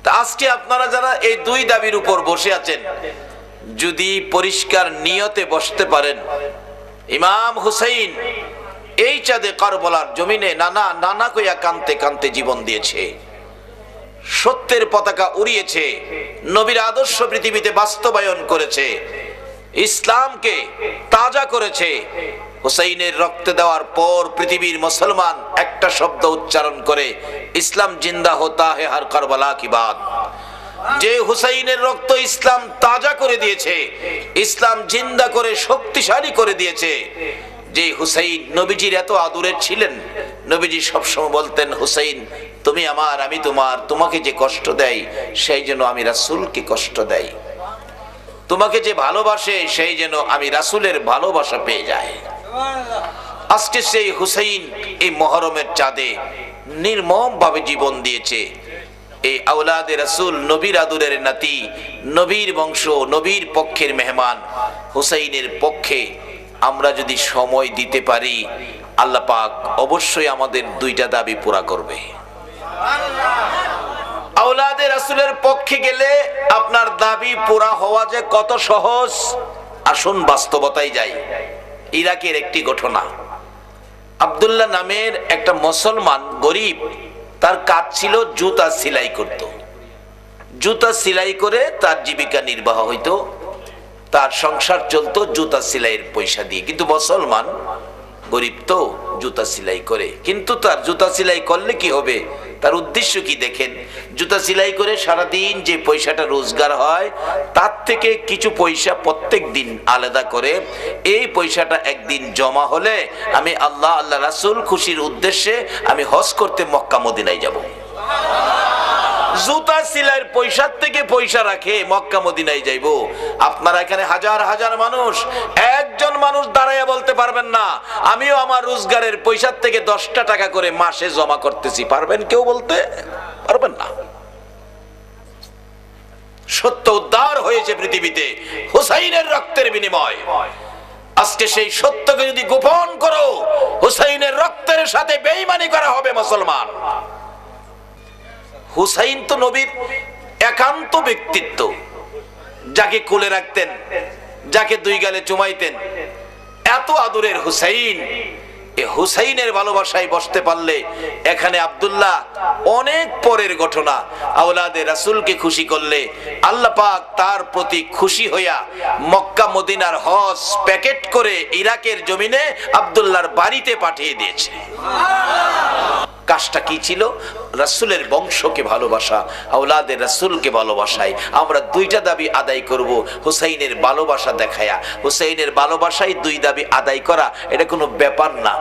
তা আজকে আপনারা যারা এই দুই দাবির উপর বসে আছেন, যদি পরিষ্কার নিয়তে বসতে পারেন, ইমাম হুসাইন এই চাঁদে কারবালার জমিনে নানা নানা কইয়া কানতে কানতে জীবন দিয়েছে, সত্যের পতাকা উড়িয়েছে, নবীর আদর্শ পৃথিবীতে বাস্তবায়ন করেছে, ইসলামকে তাজা করেছে। হুসাইনের রক্ত দেওয়ার পর পৃথিবীর মুসলমান একটা শব্দ উচ্চারণ করে, ইসলাম জিন্দা হোতা হে হর কারবালা কি বাত। যে হুসাইনের রক্ত ইসলাম তাজা করে দিয়েছে, ইসলাম জিন্দা করে শক্তিশালী করে দিয়েছে। যে হুসাইন নবীজির এত আদরের ছিলেন, নবীজি সবসময় বলতেন, হুসাইন তুমি আমার, আমি তোমার, তোমাকে যে কষ্ট দেয় সেই যেন আমি রাসূলকে কষ্ট দেই, তোমাকে যে ভালোবাসে সেই যেন আমি রাসূলের ভালোবাসা পেয়ে যাই। আজকে সেই হুসাইন এই মুহররমের চাঁদে নির্মম ভাবে জীবন দিয়েছে। এই আওলাদে রাসূল, নবীর আদরের নাতি, নবীর বংশ, নবীর পক্ষের মেহমান হুসাইনের পক্ষে আমরা যদি সময় দিতে পারি, আল্লাহ পাক অবশ্যই আমাদের দুইটা দাবি পুরা করবে। আওলাদে রাসূলের পক্ষে গেলে আপনার দাবি পুরা হওয়া যে কত সহজ, আসুন বাস্তবতায় যাই। ইরাকের একটি ঘটনা, আব্দুল্লাহ নামের একটা মুসলমান গরিব, তার কাজ ছিল জুতা সেলাই করত। জুতা সেলাই করে তার জীবিকা নির্বাহ হইতো, তার সংসার চলতো জুতা সেলাইয়ের পয়সা দিয়ে। কিন্তু মুসলমান গরিব তো জুতা সেলাই করে, কিন্তু তার জুতা সেলাই করলে কি হবে, তার উদ্দেশ্য কি দেখেন, জুতা সেলাই করে সারাদিন যে পয়সাটা রোজগার হয় তার থেকে কিছু পয়সা প্রত্যেক দিন আলাদা করে, এই পয়সাটা একদিন জমা হলে আমি আল্লাহ আল্লাহ রাসূল খুশির উদ্দেশ্যে আমি হজ করতে মক্কা মদিনায় যাব। জুতা সেলাইয়ের পয়সার থেকে পয়সা রাখে মক্কা মদিনায় যাইব। আপনারা এখানে হাজার হাজার মানুষ, একজন মানুষ দাঁড়াইয়া বলতে পারবেন না আমিও আমার রোজগারের পয়সার থেকে 10টা টাকা করে মাসে জমা করতেছি, পারবেন কেউ বলতে? পারবেন না। সত্য উদ্ধার হয়েছে পৃথিবীতে হুসাইনের রক্তের বিনিময়। আজকে সেই সত্যকে যদি গোপন করো, হুসাইনের রক্তের সাথে বেঈমানি করা হবে মুসলমান। হুসাইন তো নবীর একান্ত ব্যক্তিত্ব, যাকে কোলে রাখতেন, যাকে দুই গালে চুমাইতেন, এত আদরের হুসাইন। এই হুসাইনের ভালোবাসায় বসতে পারলে, এখানে আব্দুল্লাহ অনেক পরের ঘটনা, আওলাদে রাসূলকে খুশি করলে আল্লাহ পাক তার প্রতি খুশি হইয়া মক্কা মদিনার হজ প্যাকেট করে ইরাকের জমিনে আব্দুল্লাহর বাড়িতে পাঠিয়ে দিয়েছে। কাজটা কি ছিল? রাসূলের বংশকে ভালোবাসা, আওলাদে রাসূলকে ভালোবাসায় আমরা দুইটা দাবি আদায় করব। হুসাইনের ভালোবাসা দেখায়া, হুসাইনের ভালোবাসায় দুই দাবি আদায় করা এটা কোনো ব্যাপার না।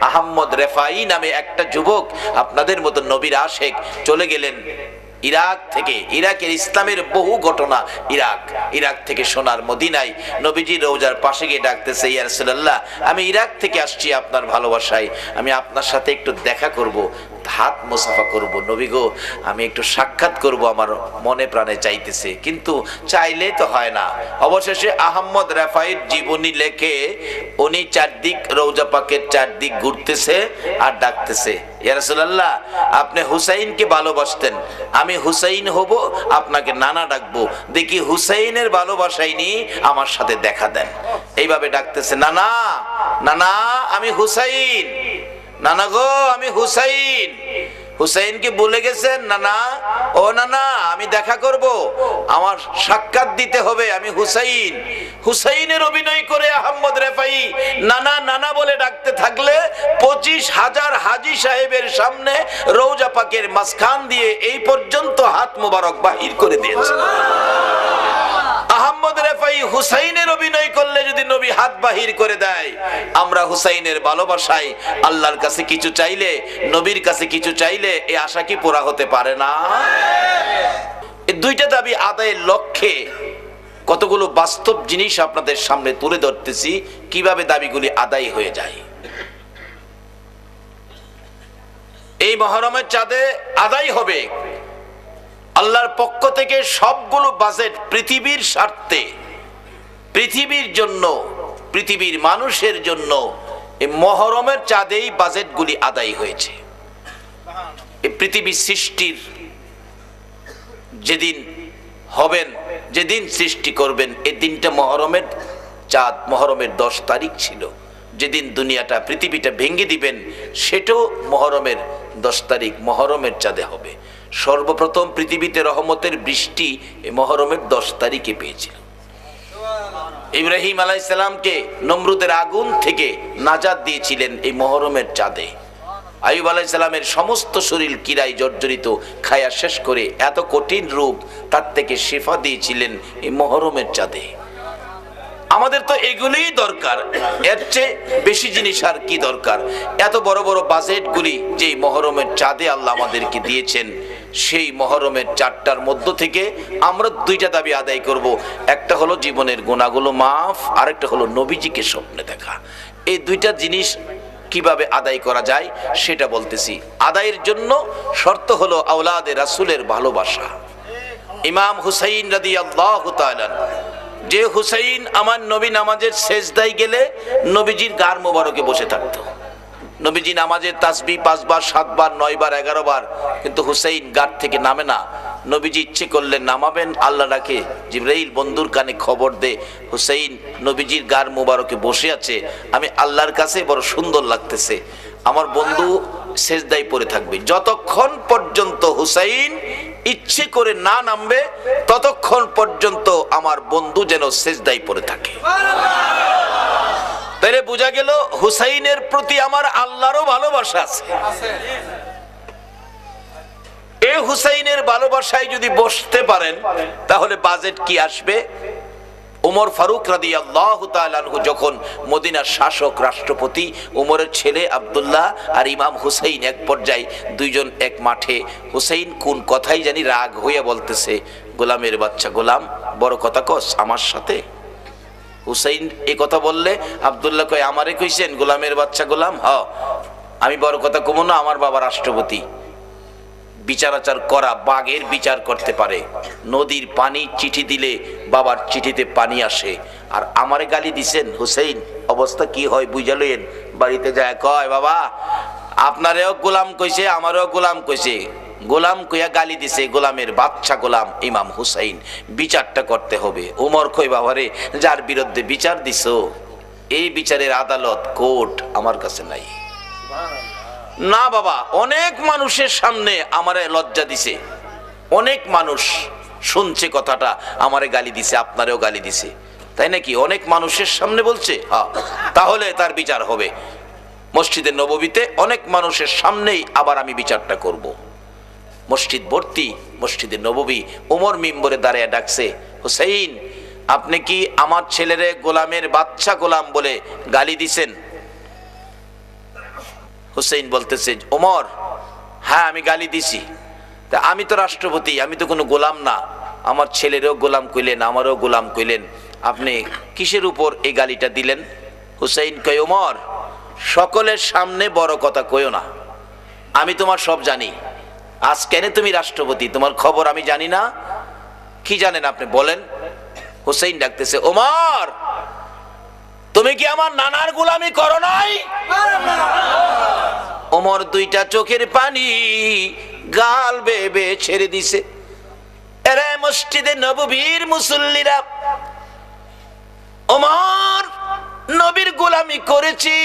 আহম্মদ রেফাই নামে একটা যুবক, আপনাদের মতো নবীর আশেক, চলে গেলেন ইরাক থেকে। ইরাকের ইসলামের বহু ঘটনা, ইরাক থেকে সোনার মদিনায় নবীজি রওজার পাশে গিয়ে ডাকতেছে, ইয়া রাসূলুল্লাহ আমি ইরাক থেকে আসছি আপনার ভালোবাসায়, আমি আপনার সাথে একটু দেখা করব, হাত মুসাফা করব। নবী গো আমি একটু সাক্ষাৎ করব, আমার মনে প্রাণে চাইতেছে, কিন্তু চাইলে তো হয় না। অবশেষে আহম্মদ রেফাইর জীবনী লেখে উনি চারদিক রওজা পাকের চারদিক ঘুরতেছে আর ডাকতেছে, ইয়া রাসূলুল্লাহ আপনি হুসাইনকে ভালোবাসতেন, আমি হুসাইন হব, আপনাকে নানা ডাকবো, দেখি হুসাইনের ভালোবাসাই নিয়ে আমার সাথে দেখা দেন। এইভাবে ডাকতেছে, নানা নানা আমি হুসাইন, নানা গো আমি হুসাইন। হুসাইনকে বলে গেছেন, নানা ও নানা আমি দেখা করব, আমার সাক্ষাৎ দিতে হবে, আমি হুসাইন। হুসাইনের অভিনয় করে আহম্মদ রেফাই নানা নানা বলে ডাকতে থাকলে 25,000 হাজী সাহেবের সামনে রওজা পাকের মাঝখান দিয়ে এই পর্যন্ত হাত মোবারক বাহির করে দিয়েছে। আহম্মদ রেফাই হুসাইনের অভিনয় করলে যদি নবী হাত বাহির করে দেয়, আমরা হুসাইনের ভালোবাসায় আল্লাহর কাছে কিছু চাইলে, নবীর কাছে কিছু চাইলে এই আশা কি পুরা হতে পারে না? এই দুইটা দাবি আদায়ের লক্ষ্যে কতগুলো বাস্তব জিনিস আপনাদের সামনে তুলে ধরতেছি, কিভাবে দাবিগুলি আদায় হয়ে যায়। এই মুহররমের চাঁদে আদায় হবে আল্লাহর পক্ষ থেকে সবগুলো বাজেট পৃথিবীর স্বার্থে, পৃথিবীর জন্য, পৃথিবীর মানুষের জন্য এই মুহররমের চাঁদেই বাজেটগুলি আদায় হয়েছে। এই পৃথিবী সৃষ্টির যেদিন হবেন, যেদিন সৃষ্টি করবেন, এই দিনটা মহরমের চাঁদ, মহরমের 10 তারিখ ছিল। যেদিন দুনিয়াটা পৃথিবীটা ভেঙে দিবেন সেটাও মহরমের 10 তারিখ, মহরমের চাঁদে হবে। সর্বপ্রথম পৃথিবীতে রহমতের বৃষ্টি এই মহরমের 10 তারিখে পেয়েছিল। ইব্রাহিম আলাইহিস সালামকে নমরুদের আগুন থেকে নাজাত দিয়েছিলেন এই মহরমের চাঁদে। আইয়ুব আলাইহিস সালামের সমস্ত শরীর কিরায় জর্জরিত, খায়া শেষ করে এত কঠিন রোগ, তার থেকে শিফা দিয়েছিলেন এই মহরমের চাঁদে। আমাদের তো এগুলোই দরকার, এর চেয়ে বেশি জিনিস আর কি দরকার? এত বড় বড় বাজেটগুলি যে মহরমের চাঁদে আল্লাহ আমাদেরকে দিয়েছেন, সেই মহরমের চাঁদটার মধ্য থেকে আমরা 2টা দাবি আদায় করব। একটা হলো জীবনের গুনাহগুলো মাফ, আরেকটা হলো নবীজিকে স্বপ্নে দেখা। এই 2টা জিনিস কিভাবে আদায় করা যায় সেটা বলতেছি। আদায়ের জন্য শর্ত হলো আওলাদে রাসূলের ভালোবাসা। ইমাম হুসাইন রাদিয়াল্লাহু তাআলা, যে হুসাইন আমার নবী নামাজের সেজদায় গেলে নবীজির গার মোবারকে বসে থাকতো। নবীজি নামাজের তাসবিহ 5 বার, 7 বার, 9 বার, 11 বার, কিন্তু হুসাইন গার থেকে নামে না। নবীজি ইচ্ছে করলেন নামাবেন, আল্লাহ ডাকে জিবরাইল বন্ধুর কানে খবর দে হুসাইন নবীজির গার মোবারকে বসে আছে, আমি আল্লাহর কাছে বড় সুন্দর লাগতেছে, আমার বন্ধু সেজদায় পড়ে থাকবে। যতক্ষণ পর্যন্ত হুসাইন ইচ্ছে করে না নামবে ততক্ষণ পর্যন্ত আমার বন্ধু যেন সেজদায় পড়ে থাকে। তাহলে বোঝা গেল হুসাইনের প্রতি আমার আল্লাহরও ভালোবাসা আছে। এই হুসাইনের ভালোবাসায় যদি বসতে পারেন তাহলে বাজেট কি আসবে? উমর ফারুক রাদিয়াল্লাহু তাআলা আনহু যখন মদিনার শাসক রাষ্ট্রপতি, উমরের ছেলে আব্দুল্লাহ আর ইমাম হুসাইন এক পর্যায়ে দুইজন এক মাঠে, হুসাইন কোন কথাই জানি রাগ হইয়া বলতেছে, গোলামের বাচ্চা গোলাম, বড় কথা কস আমার সাথে। হুসাইন এই কথা বললে আব্দুল্লাহ কয়, আমারে কইছেন গোলামের বাচ্চা গোলাম? আমি বড় কথা কমো না, আমার বাবা রাষ্ট্রপতি, বিচারাচার করা, বাঘের বিচার করতে পারে। নদীর পানি চিঠি দিলে বাবার চিঠিতে পানি আসে, আর আমারে গালি দিছেন হুসাইন, অবস্থা কি হয় বুঝা লইেন। বাড়িতে যায় কয়, বাবা আপনারেও গোলাম কইছে, আমারও গোলাম কইছে, গোলাম কইয়া গালি দিছে, গোলামের বাচ্চা গোলাম ইমাম হুসাইন, বিচারটা করতে হবে। উমর কই, বাবারে যার বিরুদ্ধে বিচার দিছো এই বিচারের আদালত কোর্ট আমার কাছে নাই। না বাবা, অনেক মানুষের সামনে আমারে লজ্জা দিছে, অনেক মানুষ শুনছে কথাটা, আমারে গালি দিছে, আপনারেও গালি দিছে, তাই নাকি? অনেক মানুষের সামনে বলছে, হ্যাঁ, তাহলে তার বিচার হবে। মসজিদে নববীতে অনেক মানুষের সামনেই আবার আমি বিচারটা করব। মসজিদ ভর্তি, মসজিদে নববী, ওমর মিম্বরে দাঁড়িয়ে ডাকছে, হুসাইন আপনি কি আমার ছেলেরে গোলামের বাচ্চা গোলাম বলে গালি দিছেন? হুসাইন বলতেছে, ওমর হ্যাঁ আমি গালি দিছি। তা আমি তো রাষ্ট্রপতি, আমি তো কোনো গোলাম না, আমার ছেলেরও গোলাম কইলেন, আমারও গোলাম কইলেন, আপনি কিসের উপর এই গালিটা দিলেন? হুসাইন কয়, ওমর সকলের সামনে বড় কথা কইও না, আমি তোমার সব জানি। আজ কেন তুমি রাষ্ট্রপতি, তোমার খবর আমি জানি না? কি জানেন আপনি বলেন? হুসাইন ডাকতেছে, ওমর তুমি কি আমার নানার গোলামি করো নাই? ওমর 2টা চোখের পানি গাল বেয়ে ছেড়ে দিছে। এরে মসজিদে নববীর মুসল্লিরা, ওমর নবীর গোলামি করেছি।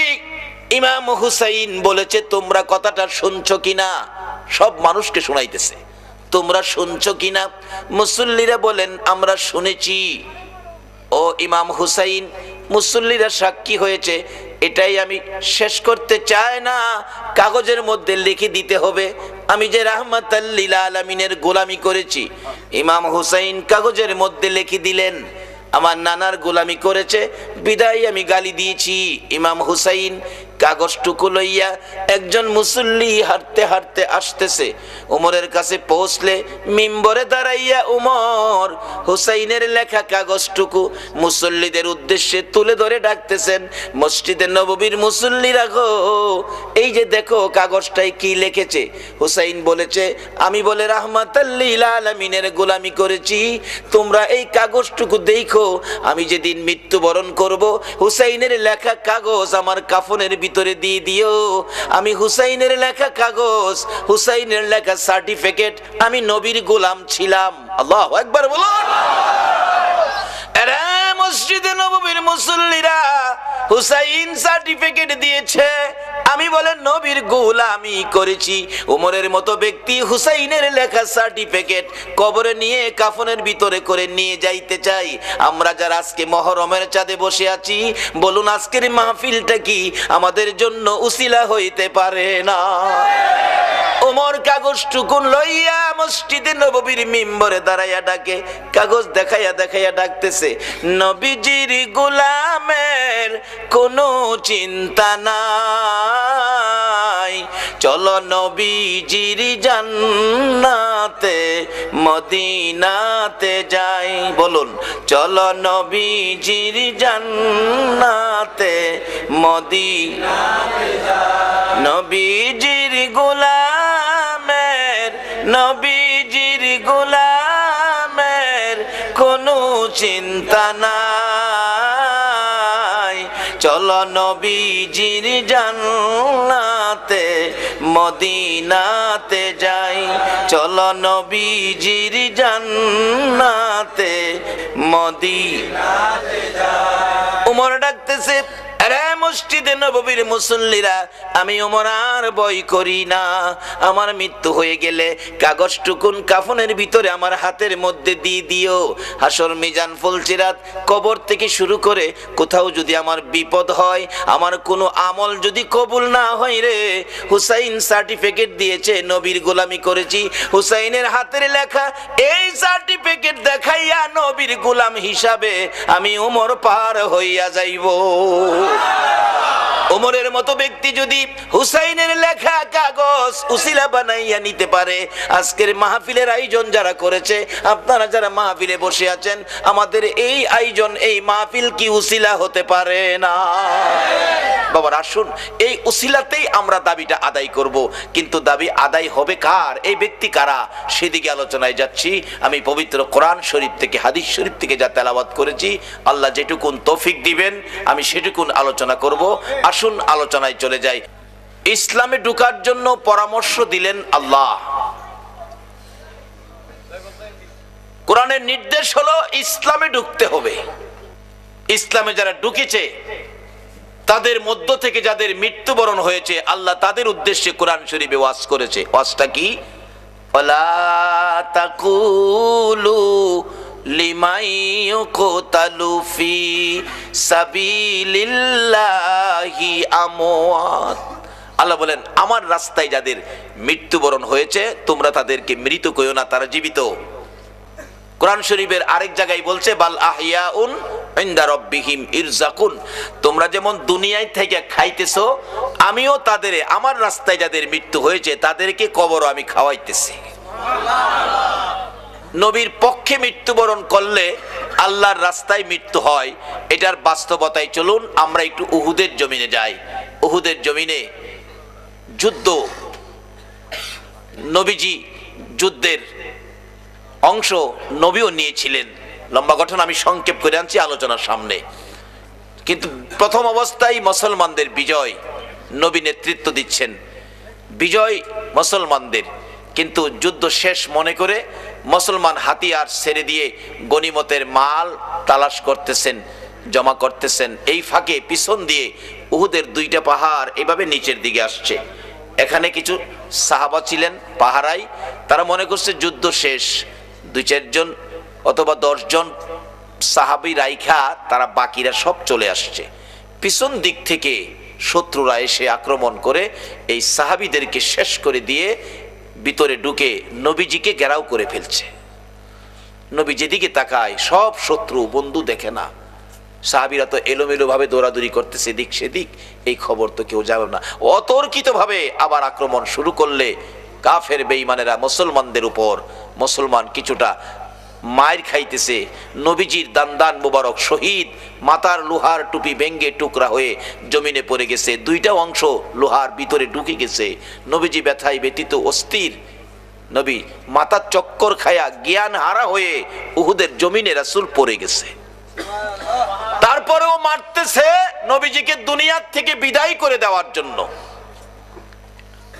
ইমাম হুসাইন বলেছে, তোমরা কথাটা শুনছো কিনা? সব মানুষকে শোনাইতেছে, তোমরা শুনছো কিনা? মুসল্লিরা বলেন, আমরা শুনেছি। ও ইমাম হুসাইন, মুসল্লিরা সাক্ষী হয়েছে, এটাই আমি শেষ করতে চাই না, কাগজের মধ্যে লিখে দিতে হবে আমি যে রাহমাতাল লিল আলামিনের গোলামি করেছি। ইমাম হুসাইন কাগজের মধ্যে লিখে দিলেন, আমার নানার গোলামি করেছে বিদায় আমি গালি দিয়েছি। ইমাম হুসাইন কাগজটুকু লইয়া একজন মুসল্লি হাঁটতে হাঁটতে আসতেছে, উমরের কাছে পৌঁছলে মিম্বরে দাঁড়াইয়া উমর হুসাইনের লেখা কাগজটুকু মুসল্লিদের উদ্দেশ্যে তুলে ধরে ডাকতেছেন, মসজিদে নববীর মুসল্লিরা গো, এই যে দেখো কাগজটায় কি লিখেছে। হুসাইন বলেছে, আমি বলে রাহমাতাল লিল আলামিনের গোলামি করেছি, তোমরা এই কাগজটুকু দেখো, আমি যেদিন মৃত্যুবরণ করব হুসাইনের লেখা কাগজ আমার কাফনের ভিতরে দিয়ে দিও। আমি হুসাইনের লেখা কাগজ, হুসাইনের লেখা সার্টিফিকেট, আমি নবীর গোলাম ছিলাম। আল্লাহু আকবার বলুন। আরে মসজিদে নববীর মুসল্লিরা, হুসাইন সার্টিফিকেট দিয়েছে, আমি বলেন নবীর গোলামি করেছি। উমরের মতো ব্যক্তি হুসাইনের লেখা সার্টিফিকেট কবরে নিয়ে কাফনের ভিতরে করে নিয়ে যাইতে চাই। আমরা যারা আজকে মহরমের চাঁদে বসে আছি, বলুন আজকের মাহফিলটা কি আমাদের জন্য উসিলা হইতে পারে না? ওমর কাগজটুকুন লইয়া মসজিদে নববীর মিম্বরে দাঁড়াইয়া ডাকে, কাগজ দেখাইয়া দেখাইয়া ডাকতেছে, নবীজির গোলামের কোনো চিন্তা নাই, চলো নবীজির জান্নাতে মদিনাতে যাই। বলুন, চলো নবীজির জান্নাতে মদিনাতে যাই। নবীজির গোলামের, নবীজির গোলামের কোনো চিন্তা নাই, চলো নবীজির জান্নাতে মদিনাতে যাই, চলো নবীজির জান্নাতে মদিনাতে যাই। উমর ডাকতেছে, আরে মসজিদে নববীর মুসল্লিরা, আমি ওমর আর ভয় করি না। আমার মৃত্যু হয়ে গেলে কাগজটুকুন কাফনের ভিতরে আমার হাতের মধ্যে দিয়ে দিও। হাসর মিজান ফুলসিরাত কবর থেকে শুরু করে কোথাও যদি আমার বিপদ হয়, আমার কোনো আমল যদি কবুল না হয় রে, হুসাইন সার্টিফিকেট দিয়েছে নবীর গোলামি করেছি, হুসাইনের হাতের লেখা এই সার্টিফিকেট দেখাইয়া নবীর গোলাম হিসাবে আমি ওমর পার হইয়া যাইব। ওমরের মতো ব্যক্তি যদি হুসাইনের লেখা কাগজ উসিলা বানাইয়া নিতে পারে, আজকের মাহফিলের আয়োজন যারা করেছে, আপনারা যারা মাহফিলে বসে আছেন, আমাদের এই আয়োজন, এই মাহফিল কি উসিলা হতে পারে না? বাবার আসুন, এই উসিলাতেই আমরা দাবিটা আদায় করব। কিন্তু দাবি আদায় হবে কার? এই ব্যক্তি কারা? সেদিকে আলোচনায় যাচ্ছি। আমি পবিত্র কোরআন শরীফ থেকে, হাদিস শরীফ থেকে যা তেলাওয়াত করেছি, আল্লাহ যেটুকুন তৌফিক দিবেন আমি সেটুকুন আলোচনা করব। আসুন আলোচনায় চলে যাই। ইসলামে ঢোকার জন্য পরামর্শ দিলেন আল্লাহ। কোরআনের নির্দেশ হলো ইসলামে ঢুকতে হবে। ইসলামে যারা ঢুকেছে তাদের মধ্য থেকে যাদের মৃত্যুবরণ হয়েছে, আল্লাহ তাদের উদ্দেশ্যে কোরআন শরীফে ওয়াজ করেছে। ওয়াজটা কি? ওয়ালা তাকুলু লিমান ইউকতালু ফি সাবিলিল্লাহি আমওয়াত। আল্লাহ বলেন, আমার রাস্তায় যাদের মৃত্যুবরণ হয়েছে তোমরা তাদেরকে মৃত কইও না, তারা জীবিত। কোরআন শরীফের আরেক জায়গায় বলছে, বাল আহইয়াউন ইনদা রাব্বিহিম ইরযাকুন। তোমরা যেমন দুনিয়ায় থেকে খাইতেছো, আমিও তাদের, আমার রাস্তায় যাদের মৃত্যু হয়েছে তাদেরকে কবর আমি খাওয়াইতেছি। নবীর পক্ষে মৃত্যুবরণ করলে আল্লাহর রাস্তায় মৃত্যু হয়, এটার বাস্তবতায় চলুন আমরা একটু উহুদের জমিনে যাই। উহুদের জমিনে যুদ্ধ, নবীজি যুদ্ধের অংশ নবীও নিয়েছিলেন। লম্বা ঘটনা আমি সংক্ষেপ করে আনছি আলোচনার সামনে। কিন্তু প্রথম অবস্থায় মুসলমানদের বিজয়, নবী নেতৃত্ব দিচ্ছেন, বিজয় মুসলমানদের। কিন্তু যুদ্ধ শেষ মনে করে মুসলমান হাতিয়ার ছেড়ে দিয়ে গনিমতের মাল তালাশ করতেছেন, জমা করতেছেন। এই ফাঁকে পিছন দিয়ে উহুদের দুইটা পাহাড় এভাবে নিচের দিকে আসছে। এখানে কিছু সাহাবা ছিলেন পাহারায়, তারা মনে করছে যুদ্ধ শেষ, 2-4 জন অথবা 10 জন সাহাবী রাইখা তারা বাকিরা সব চলে আসছে। পিছন দিক থেকে শত্রুরা এসে আক্রমণ করে এই সাহাবীদেরকে শেষ করে দিয়ে ভিতরে ঢুকে নবীজিকে ঘেরাও করে ফেলছে। নবী যেদিকে তাকায় সব শত্রু, বন্ধু দেখে না। সাহাবীরা তো এলোমেলো ভাবে দৌড়াদৌড়ি করতেছে দিক সেদিক, এই খবর তো কেউ জানে না। অতর্কিত ভাবে আবার আক্রমণ শুরু করলে কাফের বেঈমানেরা মুসলমানদের উপর, মুসলমান কিছুটা মায়ের খাইতেছে। নবীজির দান মুবারক শহীদ, মাথার লোহার টুপি ভেঙ্গে টুকরা হয়ে জমিনে পড়ে গেছে, 2টা অংশ লোহার ভিতরে ঢুকে গেছে। নবীজি ব্যথায় ব্যতীত অস্থির, নবী মাথার চক্কর খায়া জ্ঞান হারা হয়ে উহুদের জমিনে রাসূল পড়ে গেছে। তারপরেও মারতেছে, নবীজিকে দুনিয়ার থেকে বিদায় করে দেওয়ার জন্য।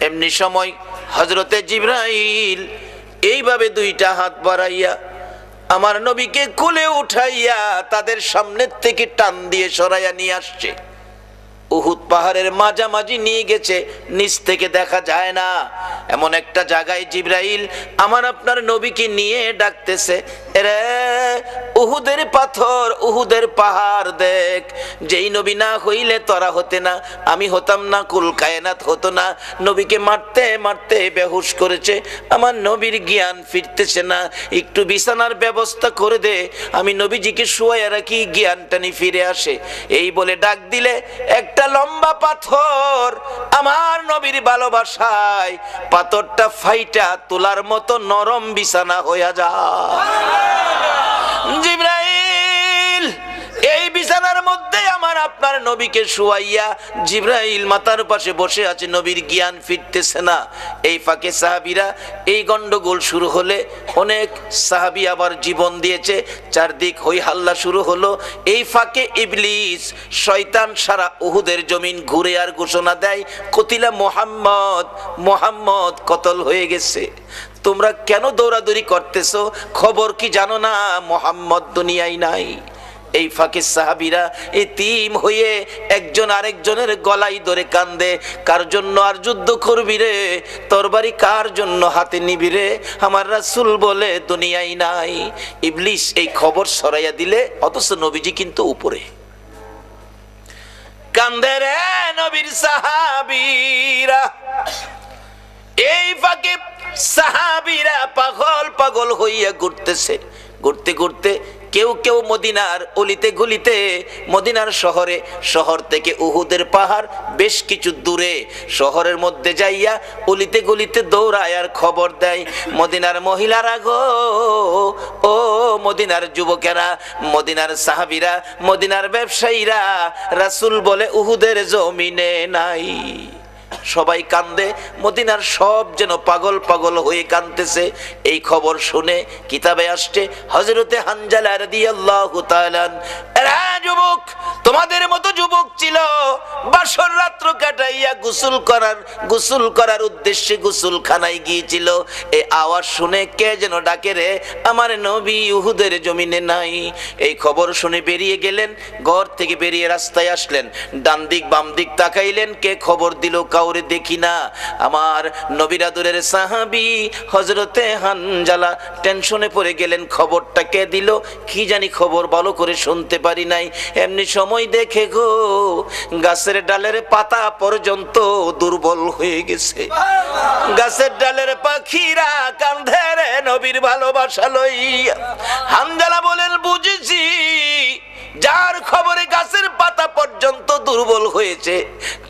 এমনি সময় হযরতে জিবরাইল এইভাবে দুইটা হাত বাড়াইয়া আমার নবীকে কোলে উঠাইয়া তাদের সামনের থেকে টান দিয়ে সরাইয়া নিয়ে আসছে। উহুদ পাহাড়ের মাঝামাঝি নিয়ে গেছে, নিচ থেকে দেখা যায় না এমন একটা জায়গায় জিবরাইল আমার আপনার নবীকে নিয়ে ডাকতেছে, রে উহুদের পাথর, উহুদের পাহাড় দেখ, যেই নবী না হইলে তোরা হতে না, আমি হতাম না, কুল কায়নাত হতো না। নবীকে মারতে মারতে বেহুশ করেছে, আমার নবীর জ্ঞান ফিরতেছে না, একটু বিছানার ব্যবস্থা করে দে, আমি নবীজিকে শুয়াইয়া রাখি, জ্ঞানটানি ফিরে আসে। এই বলে ডাক দিলে একটা লম্বা পাথর আমার নবীর ভালোবাসায় পাথরটা ফাইটা তোলার মতো নরম বিছানা হইয়া যায়। জিবরাইল এই বিছানার মধ্যে আমার আপনার নবীকে শুয়াইয়া জিবরাইল মাথার পাশে বসে আছে, নবীর জ্ঞান ফিরতেছে না। এই ফাঁকে সাহাবীরা এই গন্ডগোল শুরু হলে অনেক সাহাবী আবার জীবন দিয়েছে, চারদিক হই হাল্লা শুরু হলো। এই ফাঁকে ইবলিস শয়তান সারা উহুদের জমিন ঘুরে আর ঘোষণা দেয়, কতিলা মুহাম্মদ, মুহাম্মদ কতল হয়ে গেছে। তোমরা কেন দৌড়াদৌড়ি করতেছো? খবর কি জানো না মুহাম্মদ দুনিয়ায় নাই? এই ফাঁকে সাহাবীরা এতিম হয়ে একজন আরেকজনের গলায় ধরে কান্দে, কার জন্য আর যুদ্ধ করবি রে, তরবারি কার জন্য হাতে নিবি রে, আমার রাসূল বলে দুনিয়ায় নাই। ইবলিস এই খবর ছড়াইয়া দিলে, অথচ নবীজি কিন্তু উপরে কান্দে রে নবীর সাহাবীরা। এই ফাঁকে সাহাবীরা পাগল পাগল হইয়া ঘুরতেছে, ঘুরতে ঘুরতে কেউ কেউ মদিনার অলিতে গলিতে, মদিনার শহরে, শহর থেকে উহুদের পাহাড় বেশ কিছু দূরে, শহরের মধ্যে যাইয়া অলিতে গলিতে দৌড়ায় আর খবর দেয়, মদিনার মহিলারা গো, ও মদিনার যুবকেরা, মদিনার সাহাবীরা, মদিনার ব্যবসায়ীরা, রাসূল বলে উহুদের জমিনে নাই। সবাই কান্দে, মদিনার সব যেন পাগল পাগল হয়ে কাঁদতেছে। এই খবর শুনে কিতাবে আসছে হযরতে হানজালা রাদিয়াল্লাহু তাআলা, এরা যুবক, তোমাদের মতো যুবক ছিল, বাসর রাত্র কাটাইয়া গোসল করার উদ্দেশ্যে গোসলখানায় গিয়েছিল। এই আওয়াজ শুনে কে যেন ডাকে রে, আমার নবী উহুদের জমিনে নাই। এই খবর শুনে বেরিয়ে গেলেন, ঘর থেকে বেরিয়ে রাস্তায় আসলেন, ডান দিক বাম দিক তাকাইলেন, কে খবর দিল কাউরে দেখি না। আমার নবীর আদরের সাহাবী হযরতে হানজালা টেনশনে পড়ে গেলেন, খবরটা কে দিল কি জানি, খবর ভালো করে শুনতে পারি নাই। এমনি সময় দেখে গো, গাছের ডালের পাতা পর্যন্ত দুর্বল হয়ে গেছে, গাছের ডালের পাখিরা কাঁধে রে নবীর ভালোবাসা লইয়া। হানজালা বলেন, বুঝেছি, যার খবরে গাছের পাতা পর্যন্ত দুর্বল হয়েছে,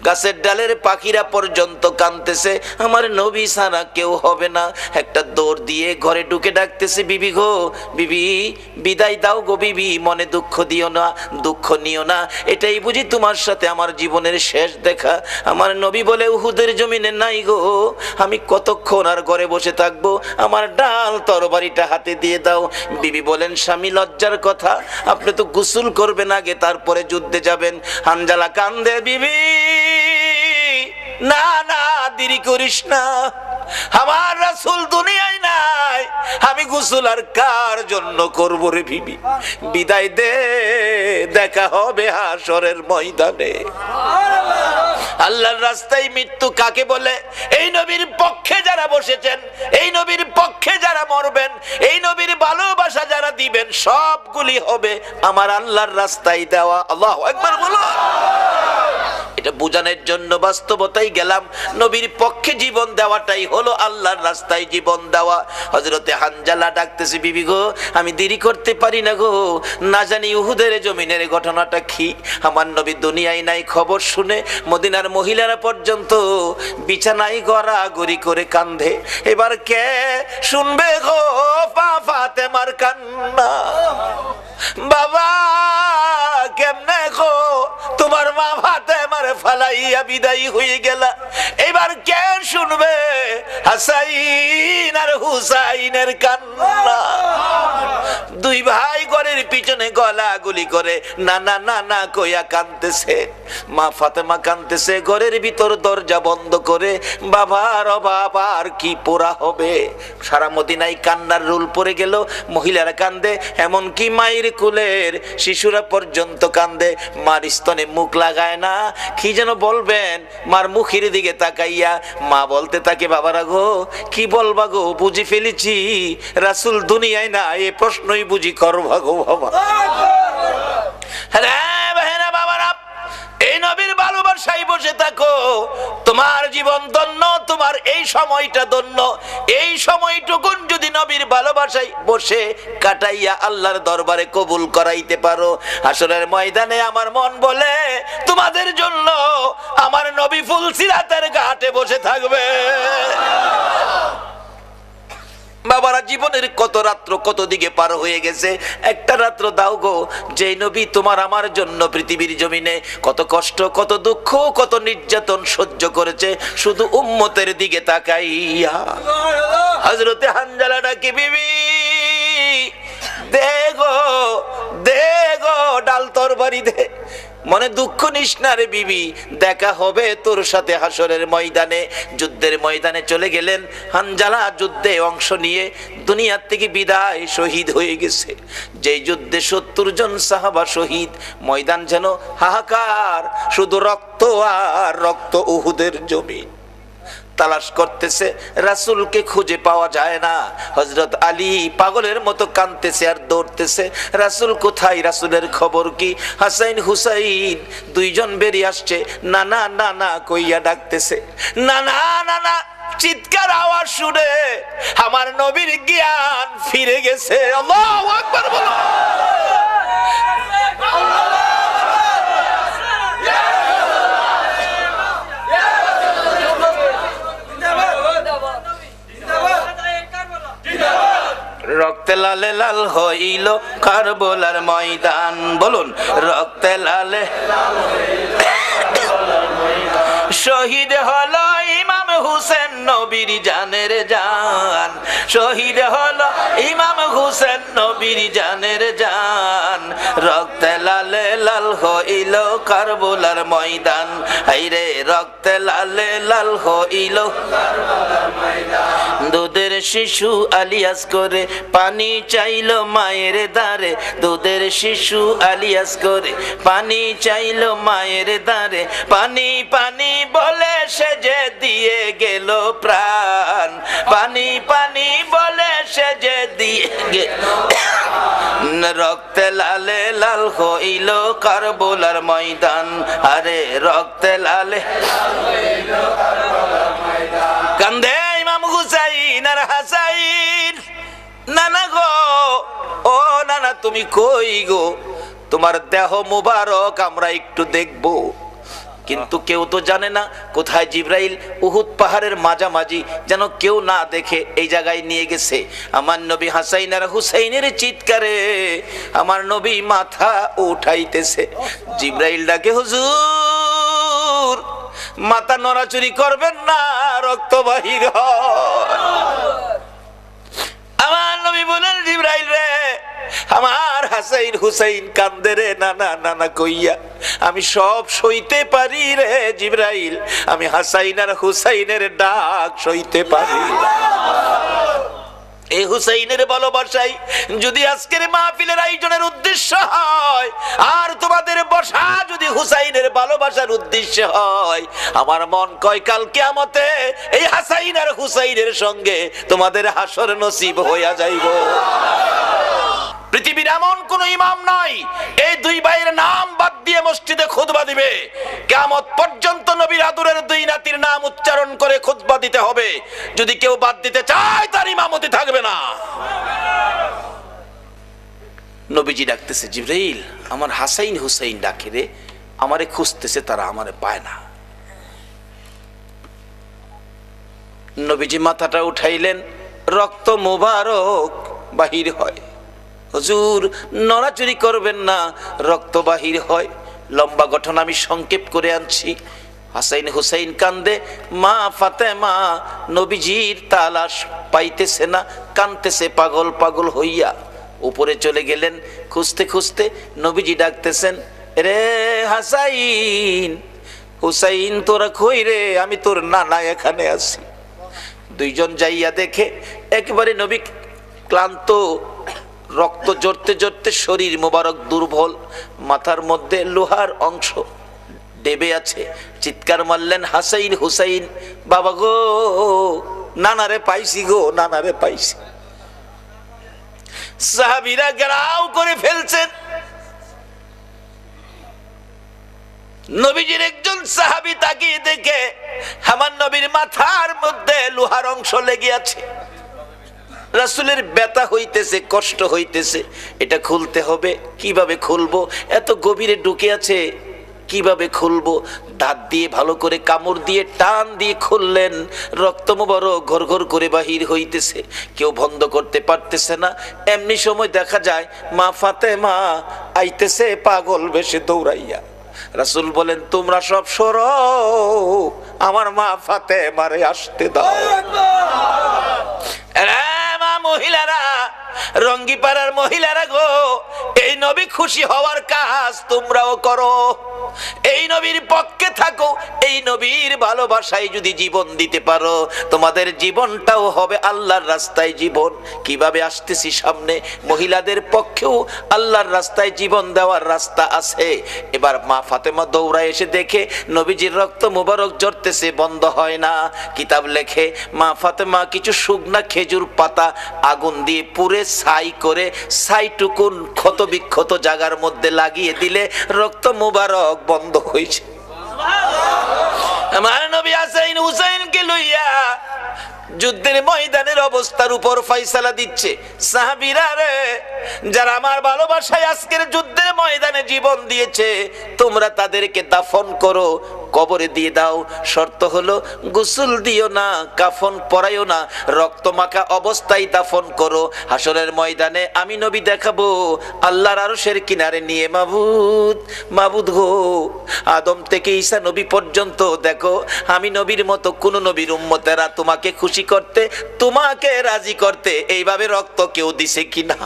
গাছের ডালের পাখিরা পর্যন্ত কাঁদতেছে, আমার নবী ছাড়া কেউ হবে না। একটা দৌড় দিয়ে ঘরে ঢুকে ডাকতেছে, বিবি গো, বিবি বিদায় দাও গো বিবি, মনে দুঃখ দিও না, দুঃখ নিও না, এটাই বুঝি তোমার সাথে আমার জীবনের শেষ দেখা। আমার নবী বলে উহুদের জমিনে নাই গো, আমি কতক্ষণ আর ঘরে বসে থাকবো, আমার ডাল তরবারিটা হাতে দিয়ে দাও। বিবি বলেন, স্বামী লজ্জার কথা, আপনি তো গোসল করবেন আগে, তারপরে যুদ্ধে যাবেন। হানজালা কান্দে, বিবি না না, দেরি করিস না, আমার রাসূল দুনিয়ায় নাই, আমি গোসল আর কার জন্য করব রে বিবি, বিদায় দে, দেখা হবে হাশরের ময়দানে। আল্লাহর রাস্তায় মৃত্যু কাকে বলে? এই নবীর পক্ষে যারা বসেছেন, এই নবীর পক্ষে যারা মরবেন, এই নবীর ভালোবাসা যারা দিবেন, সবগুলি হবে আমার আল্লাহর রাস্তায় দেওয়া। আল্লাহু আকবার বলো। এটা বোঝানোর জন্য বাস্তবতাই গেলাম, নবীর পক্ষে জীবন দেওয়াটাই হলো আল্লাহর রাস্তায় জীবন দেওয়া। হযরতে হানজালা ডাকতেছে, বিবি গো, আমি দেরি করতে পারি না গো, না জানি উহুদের জমিনের ঘটনাটা কি। আমার নবী দুনিয়ায় নাই খবর শুনে মদিনার মহিলারা পর্যন্ত বিছানায় গড়াগড়ি করে কান্দে। এবার কে শুনবে গো ফাতেমার কান্না? বাবা কেমনে গো, তোমার মা ফাতেমার ফালাইয়া বিদায়ী হয়ে গেল, এবার কে শুনবে হাসাইন আর হুসাইনের কান্না? দুই ভাই ঘরের পিছনে গলাগুলি করে না না না না কইয়া কাঁদতেছে। মা ফাতেমা কাঁদতেছে ঘরের ভিতর দরজা বন্ধ করে, বাবার অভাব আর কি পোড়া হবে। সারা মদিনায় কান্নার রোল পড়ে গেল। মহিলারা কান্দে, এমনকি মায়ের কুলের শিশুরা পর্যন্ত কান্দে। মার স্তনে মুখ লাগায় না, কি যেন বলবেন, মার মুখের দিকে তাকাইয়া মা বলতে থাকে, বাবারা গো কি বলবা গো, বুঝি ফেলেছি রাসূল দুনিয়ায় না, এ প্রশ্নই বুঝি করবা গো বাবা। এই নবীর ভালোবাসায় বসে থাকো, তোমার জীবন ধন্য, তোমার এই সময়টা ধন্য। এই সময়টুকুন যদি নবীর ভালোবাসায় বসে কাটাইয়া আল্লাহর দরবারে কবুল করাইতে পারো, হাসরের ময়দানে আমার মন বলে তোমাদের জন্য আমার নবী ফুলসিরাতের ঘাটে বসে থাকবে। বাবারা, জীবনের কত রাত্র কত দিকে পার হয়ে গেছে, একটা রাত্র দাও গো যে নবী তোমার আমার জন্য পৃথিবীর জমিনে কত কষ্ট, কত দুঃখ, কত নির্যাতন সহ্য করেছে, শুধু উম্মতের দিকে তাকাইয়া। হযরতে হানজালা ডাকে, বিবি দে গো দে গো ডাল তরবারি দে। মনে দুঃখ নিস না রে বিবি, দেখা হবে তোর সাথে হাসরের ময়দানে। যুদ্ধের ময়দানে চলে গেলেন হানজালা, যুদ্ধে অংশ নিয়ে দুনিয়ার থেকে বিদায়, শহীদ হয়ে গেছে। যেই যুদ্ধে ৭০ জন সাহাবা শহীদ, ময়দান যেন হাহাকার, শুধু রক্ত আর রক্ত। উহুদের জমি তালাশ করতেছে, রাসূলকে খুঁজে পাওয়া যায় না। হযরত আলী পাগলের মতো কাঁদতেছে আর দৌড়তেছে, রাসূল কোথায়, রাসূলের খবর কি? হাসাইন হুসাইন দুইজন বেরিয়ে আসছে, না না না না কইয়া ডাকতেছে, না না না না চিৎকার আওয়াজ শুনে আমার নবীর জ্ঞান ফিরে গেছে। আল্লাহু আকবার বলো। রক্তে লালে লাল হইল কারবালার ময়দান, বলুন রক্তে লালে শহীদ হলো ইমাম হুসেন নবীর জানের জান, শহীদ হলো ইমাম হুসেন নবীর জানের জান। রক্তে লালে লাল হইল কারবালার ময়দান, হায়রে রক্তে লালে লাল হইল কারবালার ময়দান। দুধের শিশু আলিয়াস করে পানি চাইলো মায়ের দ্বারে, দুধের শিশু আলিয়াস করে পানি চাইলো মায়ের দ্বারে, পানি পানি বলে সে যে দিয়ে গেল প্রাণ, পানি পানি বলে সে যে দিয়ে গেল। রক্তে লালে লাল হইল কারবালার ময়দান, আরে রক্তে লালে কান্দে ইমাম হুসাইন আর হাসাইন। নানা গো, ও নানা তুমি কই গো, তোমার দেহ মুবারক আমরা একটু দেখবো। কিন্তু কেউ তো জানে না কোথায় জিবরাইল উহুদ পাহাড়ের মাঝামাঝি যেন কেউ না দেখে এই জায়গায় নিয়ে গেছে। আমার নবী হাসাইন আর হুসাইনের চিৎকারে আমার নবী মাথা উঠাইতেছে। জিবরাইল ডাকে, হুজুর মাথা নড়াচড়ি করবেন না, রক্ত বাহির হয়। আমার নবী বলেন, জিবরাইল রে আমার হাসাইন হুসাইন কান্দে রে, না না না না কইয়া আমি সব সইতে পারি রে জিবরাইল, আমি হাসাইন আর হুসাইনের ডাক সইতে পারি। এই হুসাইনের ভালোবাসাই যদি আজকের মাহফিলের আয়োজনের উদ্দেশ্য হয়, আর তোমাদের বসা যদি হুসাইনের ভালোবাসার উদ্দেশ্য হয়, আমার মন কয় কাল কিয়ামতে এই হাসাইন আর হুসাইনের সঙ্গে তোমাদের হাসর নসিব হইয়া যাইব। পৃথিবীর এমন কোন ইমাম নাই এই দুই ভাইয়ের নাম বাদ দিয়ে মসজিদে খুতবা দিবে। কিয়ামত পর্যন্ত নবীর আদরের দুই নাতির নাম উচ্চারণ করে খুতবা দিতে হবে। যদি কেউ বাদ দিতে চায় তার ইমামতি থাকবে না। নবীজি ডাকতেছে, জিবরাইল আমার হাসাইন হুসাইন ডাকে রে, আমারে খুঁজতেছে, তারা আমারে পায় না। নবীজি মাথাটা উঠাইলেন, রক্ত মুবারক বাহির হয়। হুজুর নড়াচড়ি করবেন না, রক্ত বাহির হয়। লম্বা ঘটনা আমি সংক্ষেপ করে আনছি। হাসাইন হুসাইন কান্দে, মা ফাতেমা নবীজির তালাশ পাইতেছে না, কানতেছে পাগল পাগল হইয়া। উপরে চলে গেলেন, খুঁজতে খুঁজতে নবীজি ডাকতেছেন, রে হাসাইন, হুসাইন তোরা কই রে? আমি তোর নানা এখানে আছি। দুইজন যাইয়া দেখে একেবারে নবী ক্লান্ত, রক্ত জড়তে জড়তে শরীর মোবারক দুর্বল, মাথার মধ্যে লোহার অংশ ডেবে আছে। চিৎকার মারলেন, হাসাইন হুসাইন, বাবা গো, নানারে পাইছি গো, নানারে পাইছি। সাহাবীরা গেরাও করে ফেলছেন। নবীজির একজন সাহাবী তাকিয়ে দেখে আমার নবীর মাথার মধ্যে লোহার অংশ লেগে আছে। রাসূলের ব্যথা হইতেছে, কষ্ট হইতেছে, এটা খুলতে হবে। কিভাবে খুলবো? এত গভীরে ঢুকে আছে, কিভাবে খুলবো? দাঁত দিয়ে ভালো করে কামড় দিয়ে টান দিয়ে খুললেন। রক্ত মোবারক ঘর ঘর করে বাহির হইতেছে, কেউ বন্ধ করতে পারতেছে না। এমনি সময় দেখা যায় মা ফাতেমা আইতেছে পাগল বেশে দৌড়াইয়া। রাসূল বলেন, তোমরা সব সরো, আমার মা ফাতেমারে আসতে দাও। মহিলারা, রঙ্গিপাড়ার মহিলারা গো, এই নবী খুশি হওয়ার কাজ তোমরাও করো, এই নবীর পক্ষে থাকো, এই নবীর ভালোবাসায় যদি জীবন দিতে পারো, তোমাদের জীবনটাও হবে আল্লাহর রাস্তায় জীবন। কিভাবে আসতেছি সামনে, মহিলাদের পক্ষেও আল্লাহর রাস্তায় জীবন দেওয়ার রাস্তা আছে। এবার মা ফাতেমা দৌড়ায় এসে দেখে নবীজির রক্ত মোবারক ঝরতেছে, বন্ধ হয় না। কিতাব লেখে মা ফাতেমা কিছু শুকনা খেজুর পাতা আগুন দিয়ে পুড়ে ছাই করে ছাইটুকুন ক্ষত বিক্ষত জায়গার মধ্যে লাগিয়ে দিলে রক্ত মোবারক বন্ধ হয়েছে। আমার নবী হাসাইন হুসাইনকে লইয়া যুদ্ধের ময়দানের অবস্থার উপর ফয়সালা দিচ্ছে। সাহাবীরা রে, যারা আমার ভালোবাসায় আজকের যুদ্ধের ময়দানে জীবন দিয়েছে, তোমরা তাদেরকে দাফন করো, কবরে দিয়ে দাও। শর্ত হলো গোসল দিও না, কাফন পরাইও না, রক্ত মাখা অবস্থায় দাফন করো। হাসরের ময়দানে আমি নবী দেখাবো আল্লাহর আরশের কিনারে নিয়ে, মাবুদ মাবুদ গো, আদম থেকে ঈসা নবী পর্যন্ত দেখো আমি নবীর মতো কোন নবীর উম্মতেরা তোমাকে খুশি করতে, তোমাকে রাজি করতে এইভাবে রক্ত কেউ দিছে কিনা।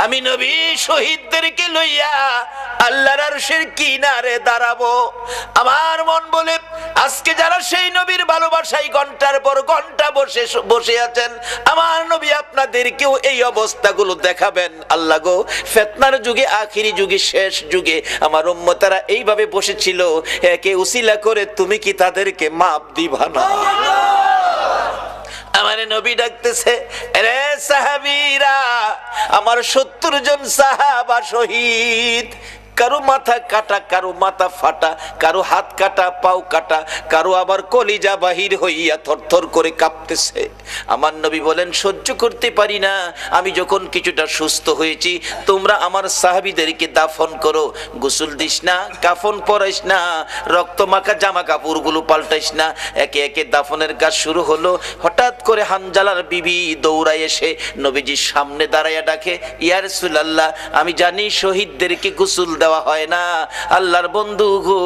আমি নবী শহীদদেরকে লইয়া আল্লাহর আরশের কিনারে দাঁড়াবো। আমার মন বলে আজকে যারা সেই নবীর ভালোবাসায় ঘন্টার পর ঘন্টা বসে আছেন, আমার নবী আপনাদেরকেও এই অবস্থাগুলো দেখাবেন। আল্লাহ গো, ফিতনার যুগে, আখিরি যুগে, শেষ যুগে আমার উম্মতেরা এইভাবে বসেছিল, একে উসিলা করে তুমি কি তাদেরকে মাপ দিবা না? আমার নবী ডাকতেছে, রে সাহাবীরা, আমার 70 জন সাহাবা শহীদ। কারো মাথা কাটা, কারো মাথা ফাটা, কারো হাত কাটা, পাও কাটা, কারো আবার কলিজা বাহির হইয়া থরথর করে কাঁপতেছে। আমার নবী বলেন, সহ্য করতে পারি না। আমি যখন কিছুটা সুস্থ হয়েছি, তোমরা আমার সাহাবীদেরকে দাফন করো। গোসল দিস না, কাফন পরাইস না, রক্ত মাখা জামা কাপড়গুলো পাল্টাইস না। একে একে দাফনের কাজ শুরু হলো। হঠাৎ করে হানজালার বিবি দৌড়ায় এসে নবীজির সামনে দাঁড়াইয়া ডাকে, ইয়া রাসূলুল্লাহ, আমি জানি শহীদদেরকে গোসল দেওয়া হয় না, আল্লাহর বন্ধু গো,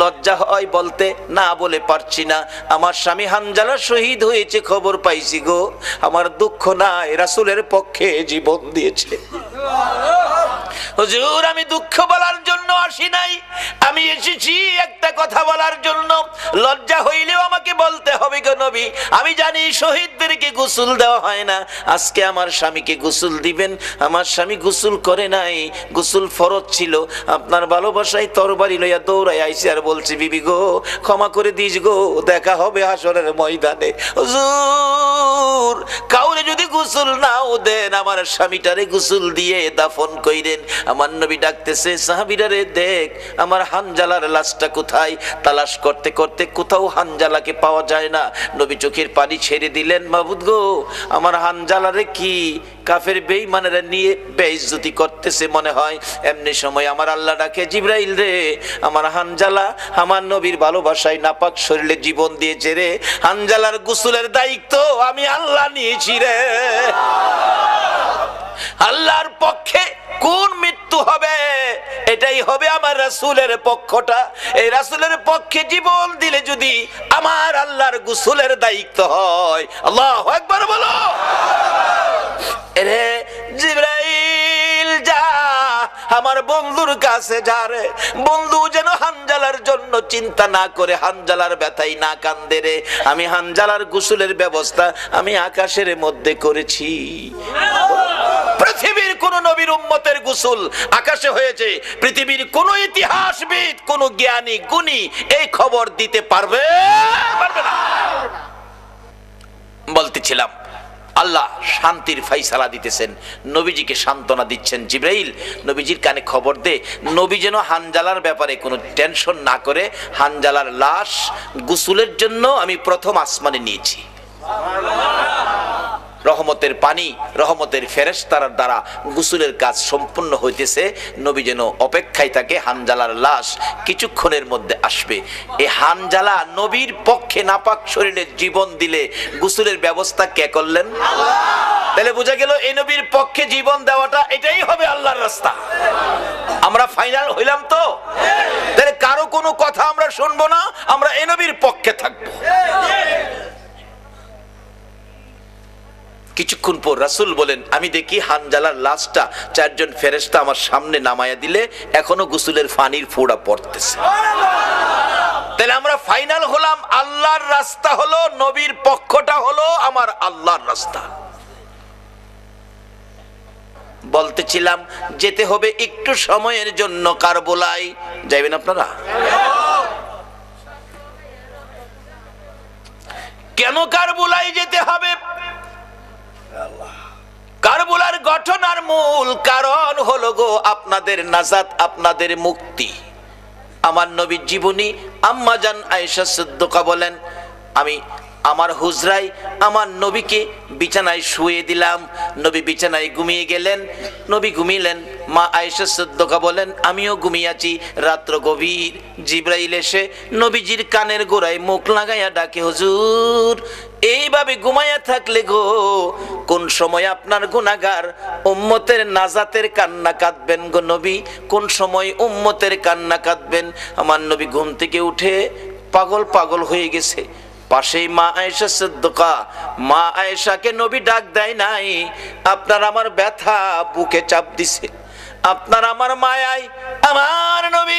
লজ্জা হয় বলতে, না বলে পারছি না। আমার স্বামী হানজালা শহীদ হয়েছে খবর পাইছি গো, আমার দুঃখ নাই, রাসূলের পক্ষে জীবন দিয়েছে। হুজুর, আমি দুঃখ বলার জন্য আসি নাই, আমি এসেছি একটা কথা বলার জন্য। লজ্জা হইলেও আমাকে বলতে হবে গো নবী, আমি জানি শহীদদেরকে গোসল দেওয়া হয় না, আজকে আমার স্বামীকে গোসল দিবেন। আমার স্বামী গোসল করে নাই, গোসল ফরজ ছিল। আপনার ভালোবাসায় তরবারি লইয়া দৌড়াই আইছি আর বলছি, বিবি গো, ক্ষমা করে দিস গো, দেখা হবে হাসরের ময়দানে। হুজুর, কাউরে যদি গোসল নাও দেন, আমার স্বামীটারে গোসল দিয়ে দাফন কইরেন। আমার নবী ডাকতেছে, সাহাবীরা রে, দেখ আমার হানজালার লাশটা কোথায়। তালাশ করতে করতে কোথাও হানজালাকে পাওয়া যায় না। নবী চোখের পানি ছেড়ে দিলেন, মাবুদ গো, আমার হানজালারে কি কাফের বেঈমানেরা নিয়ে বেইজ্জতি করতেছে মনে হয়। এমনি সময় আমার আল্লাহ ডাকে, জিবরাইল রে, আমার হানজালা আমার নবীর ভালোবাসায় নাপাক শরীরে জীবন দিয়েছে রে, হানজালার গোসলের দায়িত্ব আমি আল্লাহ নিয়েছি রে। আল্লাহর পক্ষে কোন মৃত্যু হবে, এটাই হবে আমার রাসূলের পক্ষটা। এই রাসূলের পক্ষে জীবন দিলে যদি আমার আল্লাহর গোসলের দায়িত্ব হয়, আল্লাহু আকবার বলো। রে জিবরাইল আমার বন্ধুর কাছে যারে, বন্ধু যেন হানজালার জন্য চিন্তা না করে, হানজালার ব্যথাই না কান্দে রে। আমি হানজালার গোসলের ব্যবস্থা আমি আকাশের মধ্যে করেছি। পৃথিবীর কোন নবীর উম্মতের গোসল আকাশে হয়েছে, পৃথিবীর কোন ইতিহাসবিদ, কোন জ্ঞানী গুণী এই খবর দিতে পারবে না। বলতেছিলাম আল্লাহ শান্তির ফাইসালা দিতেছেন, নবীজিকে সান্ত্বনা দিচ্ছেন। জিবরাইল নবীজির কানে খবর দে, নবী যেন হানজালার ব্যাপারে কোনো টেনশন না করে। হানজালার লাশ গোসলের জন্য আমি প্রথম আসমানে নিয়েছি। রহমতের পানি, রহমতের ফেরেশতার দ্বারা গোসলের কাজ সম্পূর্ণ হইতেছে। নবী যেন অপেক্ষায় থাকে, হানজালার লাশ কিছুক্ষণের মধ্যে আসবে। এই হানজালা নবীর পক্ষে নাপাক শরীরে জীবন দিলে গোসলের ব্যবস্থা কে করলেন? তাহলে বোঝা গেল এই নবীর পক্ষে জীবন দেওয়াটা এটাই হবে আল্লাহর রাস্তা। আমরা ফাইনাল হইলাম তো? তাহলে কারো কোনো কথা আমরা শুনবো না, আমরা এই নবীর পক্ষে থাকবো। কিছুক্ষণ পর রাসূল বলেন, আমি দেখি হানজালার লাশটা চারজন ফেরেশতা আমার সামনে নামায়া দিলে এখনো গোসলের পানির ফোঁটা পড়তেছে। তাহলে আমরা ফাইনাল হলাম, আল্লাহর রাস্তা হলো, নবীর পক্ষটা হলো আমার আল্লাহর রাস্তা। বলতেছিলাম যেতে হবে একটু সময়ের জন্য কারবালায়। যাইবেন আপনারা? কেন কারবালায় যেতে হবে? কারবালার ঘটনার মূল কারণ হলো গো আপনাদের নাজাত, আপনাদের মুক্তি। আমার নবীর জীবনী আম্মা জান আয়েশা সিদ্দিকা বলেন, আমি আমার হুজরায় আমার নবীকে বিছানায় শুয়ে দিলাম, নবী বিছানায় ঘুমিয়ে গেলেন, নবী ঘুমিলেন। মা আয়েশা সিদ্দিকা বলেন, আমিও ঘুমিয়েছি। রাত্র গভীর, জিবরাইল এসে নবীজির কানের গোড়ায় মুখ লাগাইয়া ডাকে, হুজুর এইভাবে ঘুমাইয়া থাকলে গো কোন সময় আপনার গুনাহগার উম্মতের নাজাতের কান্না কাঁদবেন গো নবী, কোন সময় উম্মতের কান্না কাঁদবেন। আমার নবী ঘুম থেকে উঠে পাগল পাগল হয়ে গেছে। পাশেই মা আয়েশা সিদ্দিকা, মা আয়েশাকে নবী ডাক দেয় নাই, আপনার আমার ব্যথা বুকে চাপ দিছে, আপনার আমার মায়ায় আমার নবী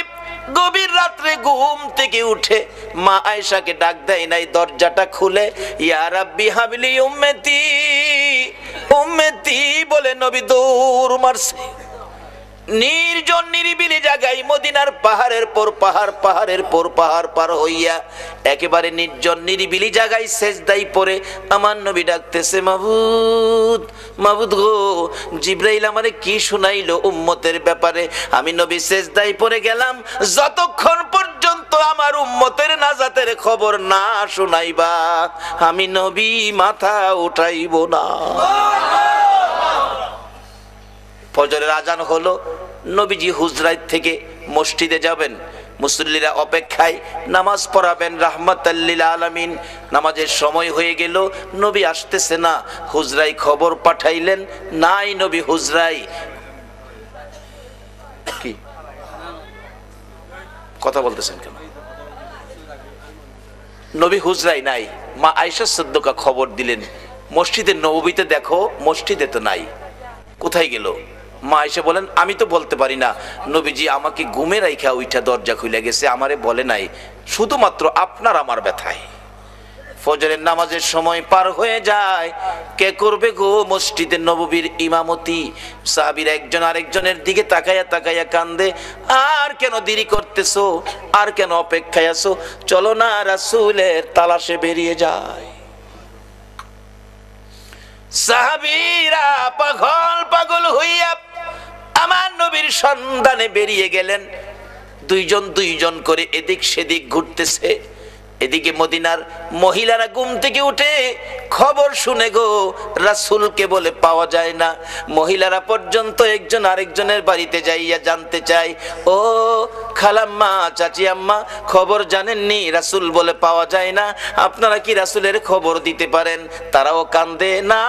গভীর রাত্রে ঘুম থেকে উঠে মা আয়েশাকে ডাক দেয় নাই, দরজাটা খুলে ইয়া রাব্বি হাবলি উম্মতি উম্মতি বলে নবী দৌড় মারছে। নির্জন নিরিবিলি জায়গায় মদিনার পাহাড়ের পর পাহাড়, পাহাড়ের পর পাহাড় পার হইয়া একেবারে নির্জন নিরিবিলি জায়গায় সেজদায় পড়ে আমার নবী ডাকতেছে, মাবুদ মাবুদ গো, জিবরাইল আমারে কি শুনাইলো উম্মতের ব্যাপারে। আমি নবী সেজদায় পড়ে গেলাম, যতক্ষণ পর্যন্ত আমার উম্মতের নাজাতের খবর না শুনাইবা আমি নবী মাথা উঠাইব না। ফজরের আজান হলো, নবীজি হুজরাত থেকে মসজিদে যাবেন, মুসল্লিরা অপেক্ষায়, নামাজ পড়াবেন রাহমাতাল লিল আলামিন। নামাজের সময় হয়ে গেল, নবী আসতেছে না। হুজরাই খবর পাঠাইলেন, নাই নবী হুজরাই। কি কথা বলতেছেন কেন? নবী হুজরাই নাই। মা আয়েশা সিদ্দিকা খবর দিলেন, মসজিদে নববীতে দেখো, মসজিদে তো নাই, কোথায় গেল? মা এসে বলেন, আমি তো বলতে পারি না, নবীজি আমাকে ঘুমে রাইখা উইঠা দরজা খুলে গেছে, আমারে বলে নাই, শুধুমাত্র আপনার আমার ব্যথায়। ফজরের নামাজের সময় পার হয়ে যায়, কে করবে গো মসজিদে নববীর ইমামতি? সাহাবীরা একজন আরেকজনের দিকে তাকাইয়া তাকাইয়া কান্দে, আর কেন দেরি করতেছো, আর কেন অপেক্ষায় আছো, চলো না রাসূলের তালাশে বেরিয়ে যায়। সাহাবীরা পাগল পাগল হইয়া আমার নবীর সন্ধানে বেরিয়ে গেলেন। দুইজন দুইজন করে এদিক সেদিক ঘুরতেছে। এদিকে মদিনার মহিলারা ঘুম থেকে উঠে খবর শুনে গো রাসূলকে বলে পাওয়া যায় না। মহিলারা পর্যন্ত একজন আরেকজনের বাড়িতে যাইয়া জানতে চায়, ও খালাম্মা, চাচি আম্মা, খবর জানেননি, রাসূল বলে পাওয়া যায় না, আপনারা কি রাসূলের খবর দিতে পারেন? তারাও কান্দে, না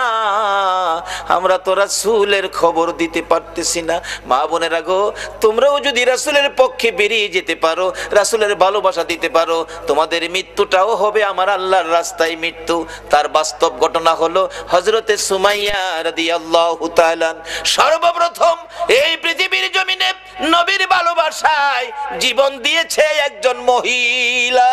আমরা তো রাসূলের খবর দিতে পারতেছি না। মা বোনেরা গো, তোমরাও যদি রাসূলের পক্ষে বেরিয়ে যেতে পারো, রাসূলের ভালোবাসা দিতে পারো, তোমাদের মৃত্যুটাও হবে আমার আল্লাহর রাস্তায় মৃত্যু। তার বাস্তব ঘটনা হলো হযরতে সুমাইয়া রাদিয়াল্লাহু তাআলা সর্বপ্রথম এই পৃথিবীর জমিনে নবীর ভালোবাসায় জীবন দিয়েছে একজন মহিলা।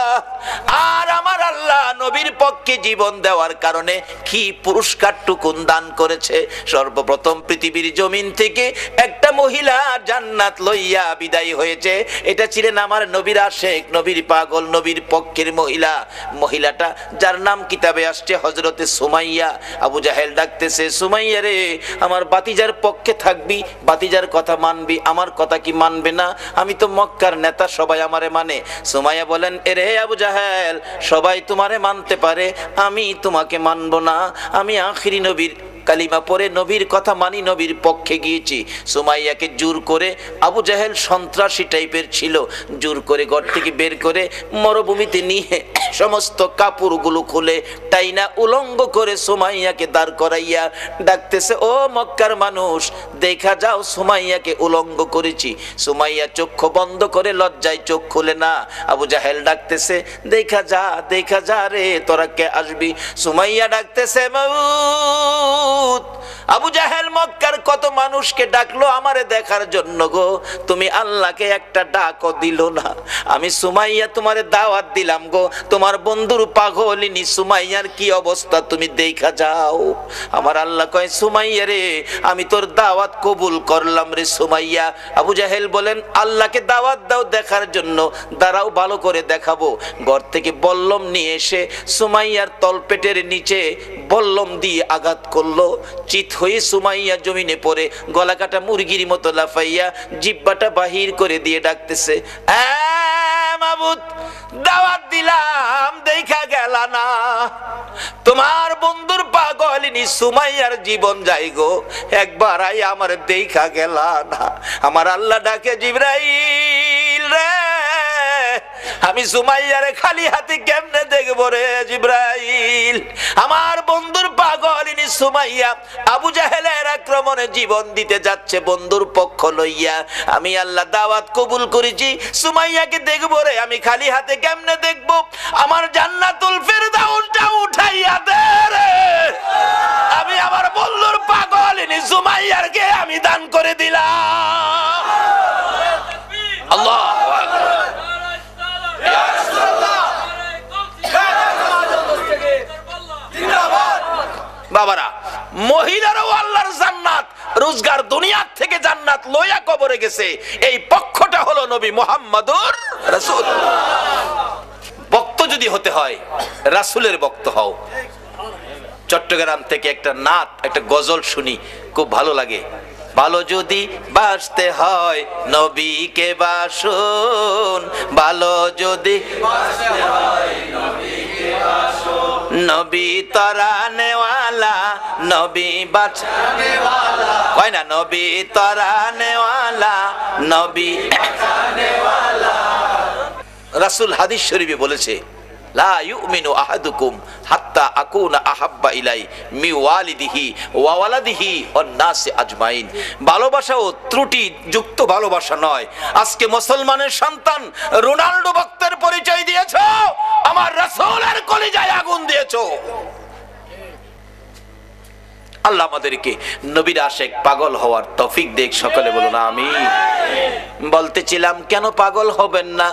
আর আমার আল্লাহ নবীর পক্ষে জীবন দেওয়ার কারণে কি পুরস্কারটুকুন দান করেছে। সর্বপ্রথম পৃথিবীর জমিন থেকে একটা মহিলা জান্নাত লইয়া বিদায় হয়েছে। এটা ছিলেন আমার নবীর আশেক, নবীর পাগল, নবীর পক্ষের মহিলা। মহিলাটা যার নাম কিতাবে আসছে হযরতে সুমাইয়া। আবু জাহেল ডাকতেছে, সুমাইয়া রে, আমার বাতিজার পক্ষে থাকবি, বাতিজার কথা মানবি, আমার কথা কি মানবে না? আমি তো মক্কার নেতা, সবাই আমারে মানে। সুমাইয়া বলেন, এরে আবু জাহেল, সবাই তোমারে মানতে পারে, আমি তোমাকে মানবো না। আমি আখিরি নবীর কালিমা পরে নবীর কথা মানি, নবীর পক্ষে গিয়েছি। সুমাইয়াকে জোর করে, আবু জাহেল সন্ত্রাসী টাইপের ছিল, জোর করে ঘর থেকে বের করে মরুভূমিতে নিয়ে সমস্ত কাপড়গুলো খুলে টাইনা উলঙ্গ করে সুমাইয়াকে দাঁড় করাইয়া ডাকতেছে, ও মক্কার মানুষ, দেখা যাও সুমাইয়াকে উলঙ্গ করেছি। সুমাইয়া চক্ষু বন্ধ করে, লজ্জায় চোখ খুলে না। আবু জাহেল ডাকতেছে, দেখা যা, দেখা যা রে, তোরা কে আসবি? সুমাইয়া ডাকতেছে, মাউত। আবু জাহেল মক্কার কত মানুষকে ডাকলো আমারে দেখার জন্য গো, তুমি আল্লাহকে একটা ডাকও দিল না। আমি সুমাইয়া তোমারে দাওয়াত দিলাম গো, তোমার বন্ধুর পাগলিনী সুমাইয়ার কি অবস্থা তুমি দেখা যাও। আমার আল্লাহ কয়, সুমাইয়া রে, আমি তোর দাওয়াত কবুল করলাম রে সুমাইয়া। আবু জাহেল বলেন, আল্লাহকে দাওয়াত দাও দেখার জন্য, দাঁড়াও ভালো করে দেখাবো। ঘর থেকে বল্লম নিয়ে এসে সুমাইয়ার তলপেটের নিচে বল্লম দিয়ে আঘাত করলো। চিত হয়ে সুমাইয়া জমিনে পড়ে গলা কাটা মুরগির মতো লাফাইয়া জিব্বাটা বাহির করে দিয়ে ডাকতেছে, মাবুদ, দাওয়াত দিলাম দেখা গেল না, তোমার বন্ধুর পাগলিনী সুমাইয়ার জীবন যাই গো, একবার আই আমার দেখা গেল না। আমার আল্লাহ ডাকে, জিবরাইল রে, আমি সুমাইয়ারে খালি হাতে কেমনে দেখবো রে জিবরাইল? আমার বন্ধুর পাগলিনী সুমাইয়া আবু জাহেলের আক্রমণে জীবন দিতে যাচ্ছে বন্ধুর পক্ষ লইয়া। আমি আল্লাহ দাওয়াত কবুল করেছি, সুমাইয়াকে দেখবো রে, আমি খালি হাতে কেমনে দেখবো? আমার জান্নাতুল ফেরদাউসটা উঠাইয়া দে রে, আমি আমার বন্ধুর পাগলিনী সুমাইয়ারকে আমি দান করে দিলাম। আল্লাহ বাবারা, মহিলারাও আল্লাহর জান্নাত, রোজগার দুনিয়ার থেকে জান্নাত লইয়া কবরে গেছে। এই পক্ষটা হলো নবী মুহাম্মদুর রাসূল। ভক্ত যদি হতে হয়, রাসূলের ভক্ত হও। চট্টগ্রাম থেকে একটা নাত, একটা গজল শুনি, খুব ভালো লাগে। ভালো যদি বাসতে হয় নবীকে বাসুন, ভালো যদি বাসতে হয় নবীকে বাসুন, নবী তরানেওয়ালা, নবী বাঁচানেওয়ালা, কয় না, নবী তরানেওয়ালা, নবী বাঁচানেওয়ালা। রাসূল হাদিস শরীফে বলেছে, লা ইউমিনু আহাদুকুম হাত্তা আকুনা আহাব্বা ইলাই মি ওয়ালিদিহি ওয়া ওয়ালাদিহি ওয়ান নাসি আজমাইন। ভালোবাসা ও ত্রুটি যুক্ত ভালোবাসা নয়। আজকে মুসলমানের সন্তান রোনাল্ডো ভক্তের পরিচয় দিয়েছো, আমার রাসূলের কলিজায় আগুন দিয়েছো। আল্লাহ আমাদেরকে নবীর আশেক পাগল হওয়ার তৌফিক দেখ। সকলে বলুন আমিন। বলতেছিলাম, কেন পাগল হবেন না?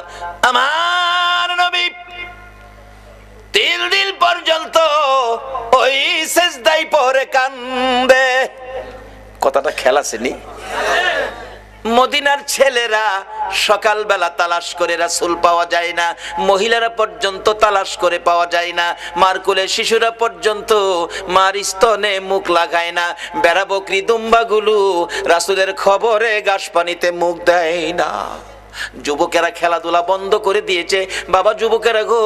আমার নবী 3 দিন পর্যন্ত ওই সেজদায় পড়ে কান্দে। কথাটা খেলা ছিনি। মদিনার ছেলেরা সকালবেলা তালাশ করে রাসূল পাওয়া যায় না, মহিলারা পর্যন্ত তালাশ করে পাওয়া যায় না, মার কোলে শিশুরা পর্যন্ত মার স্তনে মুখ লাগায় না, বেড়া বকরি দুম্বাগুলো রাসূলের খবরে ঘাস পানিতে মুখ দেয় না। যুবকেরা খেলাধুলা বন্ধ করে দিয়েছে। বাবা যুবকেরা গো,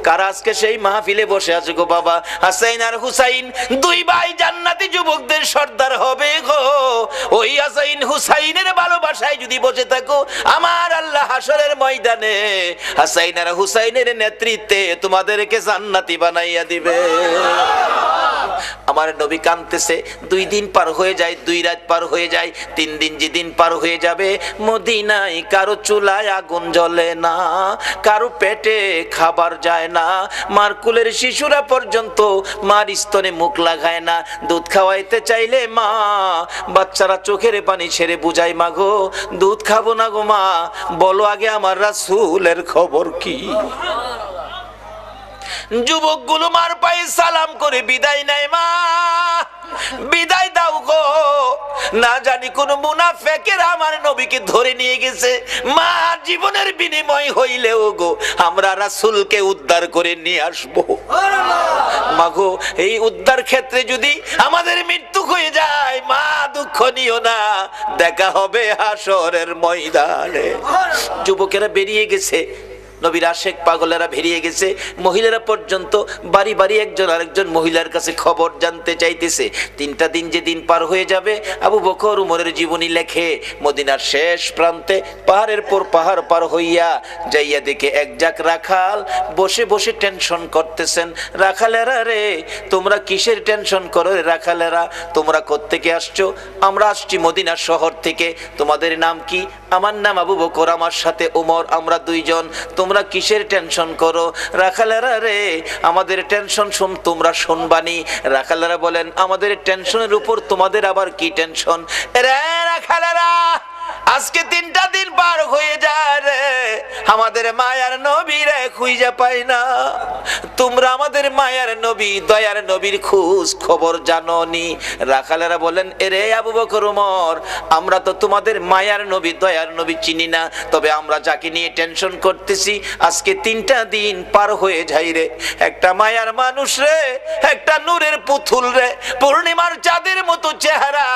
কারা আজকে সেই মাহফিলে বসে আছে গো? বাবা হাসাইন আর হুসাইন, 2 ভাই জান্নাতি যুবকদের সর্দার হবে গো। ওই হাসাইন হুসাইনের ভালোবাসায় যদি বসে থাকো, আমার আল্লাহ হাসরের ময়দানে হাসাইন আর হুসাইনের নেতৃত্বে তোমাদেরকে জান্নাতি বানাইয়া দিবে। আমার নবী কাঁদতেছে। 2 দিন পার হয়ে যায়, 2 রাত পার হয়ে যায়, 3 দিন যেদিন পার হয়ে যাবে, মদিনায় কারো চুলায় আগুন জ্বলে না, কারো পেটে খাবার যায় না, মার কুলের শিশুরা পর্যন্ত মার স্তনে মুখ লাগায় না। দুধ খাওয়াইতে চাইলে মা, বাচ্চারা চোখের পানি ছেড়ে বুঝায়, মা গো দুধ খাবো না গো মা, বলো আগে আমার রাসূলের খবর কি। যুবকগুলো মার পায়ে সালাম করে বিদায় নেয়, মা বিদায় দাও গো, না জানি কোন মুনাফিকের আমার নবীকে ধরে নিয়ে গেছে, মা জীবনের বিনিময় হইলেও গো আমরা রাসূলকে উদ্ধার করে নিয়ে আসবো। মা গো এই উদ্ধার ক্ষেত্রে যদি আমাদের মৃত্যু হয়ে যায়, মা দুঃখ নিও না, দেখা হবে হাসরের ময়দানে। যুবকেরা বেরিয়ে গেছে, নবীর আশেক পাগলেরা বেরিয়ে গেছে, মহিলারা পর্যন্ত বাড়ি বাড়ি একজন আরেকজন মহিলার কাছে খবর জানতে চাইতেছে। 3টা দিন যেদিন পার হয়ে যাবে, আবু বকর উমরের জীবনী লেখে মদিনার শেষ প্রান্তে পাহাড়ের পর পাহাড় পার হইয়া যাইয়া দেখে এক জাক রাখাল বসে বসে টেনশন করতেছেন। রাখালেরা রে, তোমরা কিসের টেনশন করো রে রাখালেরা, তোমরা কোত্থেকে আসছো? আমরা আসছি মদিনা শহর থেকে। তোমাদের নাম কি? আমার নাম আবু বকর, আমার সাথে উমর, আমরা 2 জন। তোমরা কিসের টেনশন করো? রাখালেরা রে, আমাদের টেনশন তোমরা শুনবানি। রাখালেরা বলেন, আমাদের টেনশনের উপর তোমাদের আবার কি টেনশন? রে রাখালেরা, আজকে 3টা দিন পার হয়ে যায় রে, আমাদের মায়ার নবী রে খুঁজে পাই না। তোমরা আমাদের মায়ার নবী, দয়ার নবীর খোঁজ খবর জানোনি? রাখালেরা বলেন, এরে আবু বকর উমর, আমরা তো তোমাদের মায়ার নবী দয়ার নবী চিনি না, তবে আমরা যাকে নিয়ে টেনশন করতেছি আজকে 3টা দিন পার হয়ে যায় রে, একটা মায়ার মানুষ রে, একটা নূরের পুতুল রে, পূর্ণিমার চাঁদের মতো চেহারা,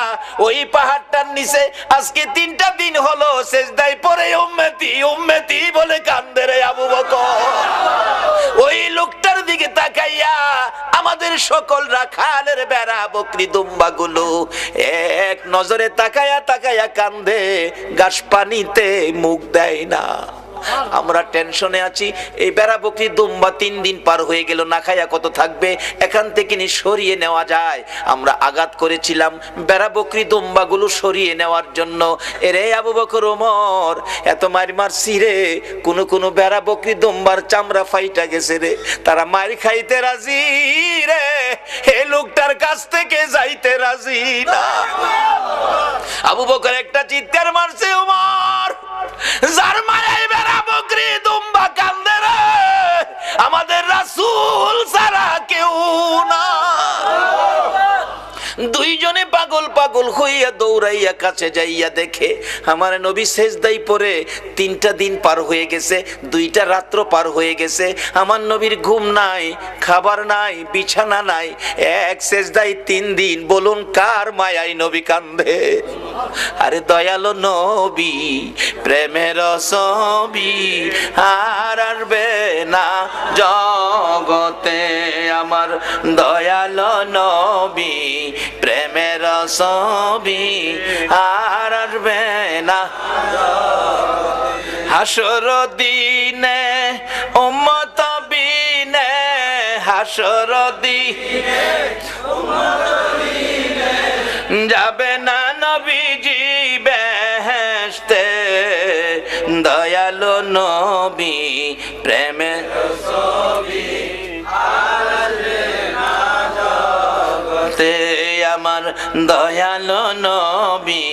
ওই পাহাড়টার নিচে আজকে 3টা দিন হলো সেজদায় পড়ে উম্মতি উম্মতি বলে কান্দে রে আবু বকর। ওই লোকটার দিকে তাকাইয়া আমাদের সকল রাখালের বেড়া বকরি দুম্বাগুলো এক নজরে তাকায়া তাকায়া কান্দে, গাছ পানিতে মুখ দেয় না। আমরা টেনশনে আছি, এই বেড়া বকরি দুম্বা 3 দিন পার হয়ে গেল, না খায়া কত থাকবে, এখান থেকে নি সরিয়ে নেওয়া যায়। আমরা আঘাত করেছিলাম বেড়া বকরি দুম্বাগুলো সরিয়ে নেওয়ার জন্য। এরে আবু বকর ওমর, এত মারছি রে, কোন বেড়া বকরি দুম্বার চামড়া ফাইটা গেছে রে, তারা মার খাইতে রাজি রে, হে লোকটার কাছ থেকে যাইতে রাজি না। আবু বকর একটা চিৎকার মারছে, ওমর যার মায়ায় বেড়া বকরি দুম্বা কান্দে রে, আমাদের রাসূল ছাড়া কেউ না। 2 জনে পাগল পাগল হইয়া দৌড়াইয়া কাছে যাইয়া দেখে আমার নবী সেজদায় পড়ে। 3টা দিন পার হয়ে গেছে, 2টা রাত্র পার হয়ে গেছে, আমার নবীর ঘুম নাই, খাবার নাই, বিছানা নাই, এক সেজদায় 3 দিন। বলুন কার মায়ায় নবী কান্দে? আরে দয়ালো নবী, প্রেমের ছবি আর আসবে না জগতে, আমার দয়ালো নবী, প্রেমের ছবি আর আসবে না। হাসর দিনে উম্মত বিনে, হাসর দিনে যাবে না নবীজি বেহেশতে, দয়ালো নবী, প্রেমের ছবি আর আসবে না জগতে, আমার দয়ালো নবী,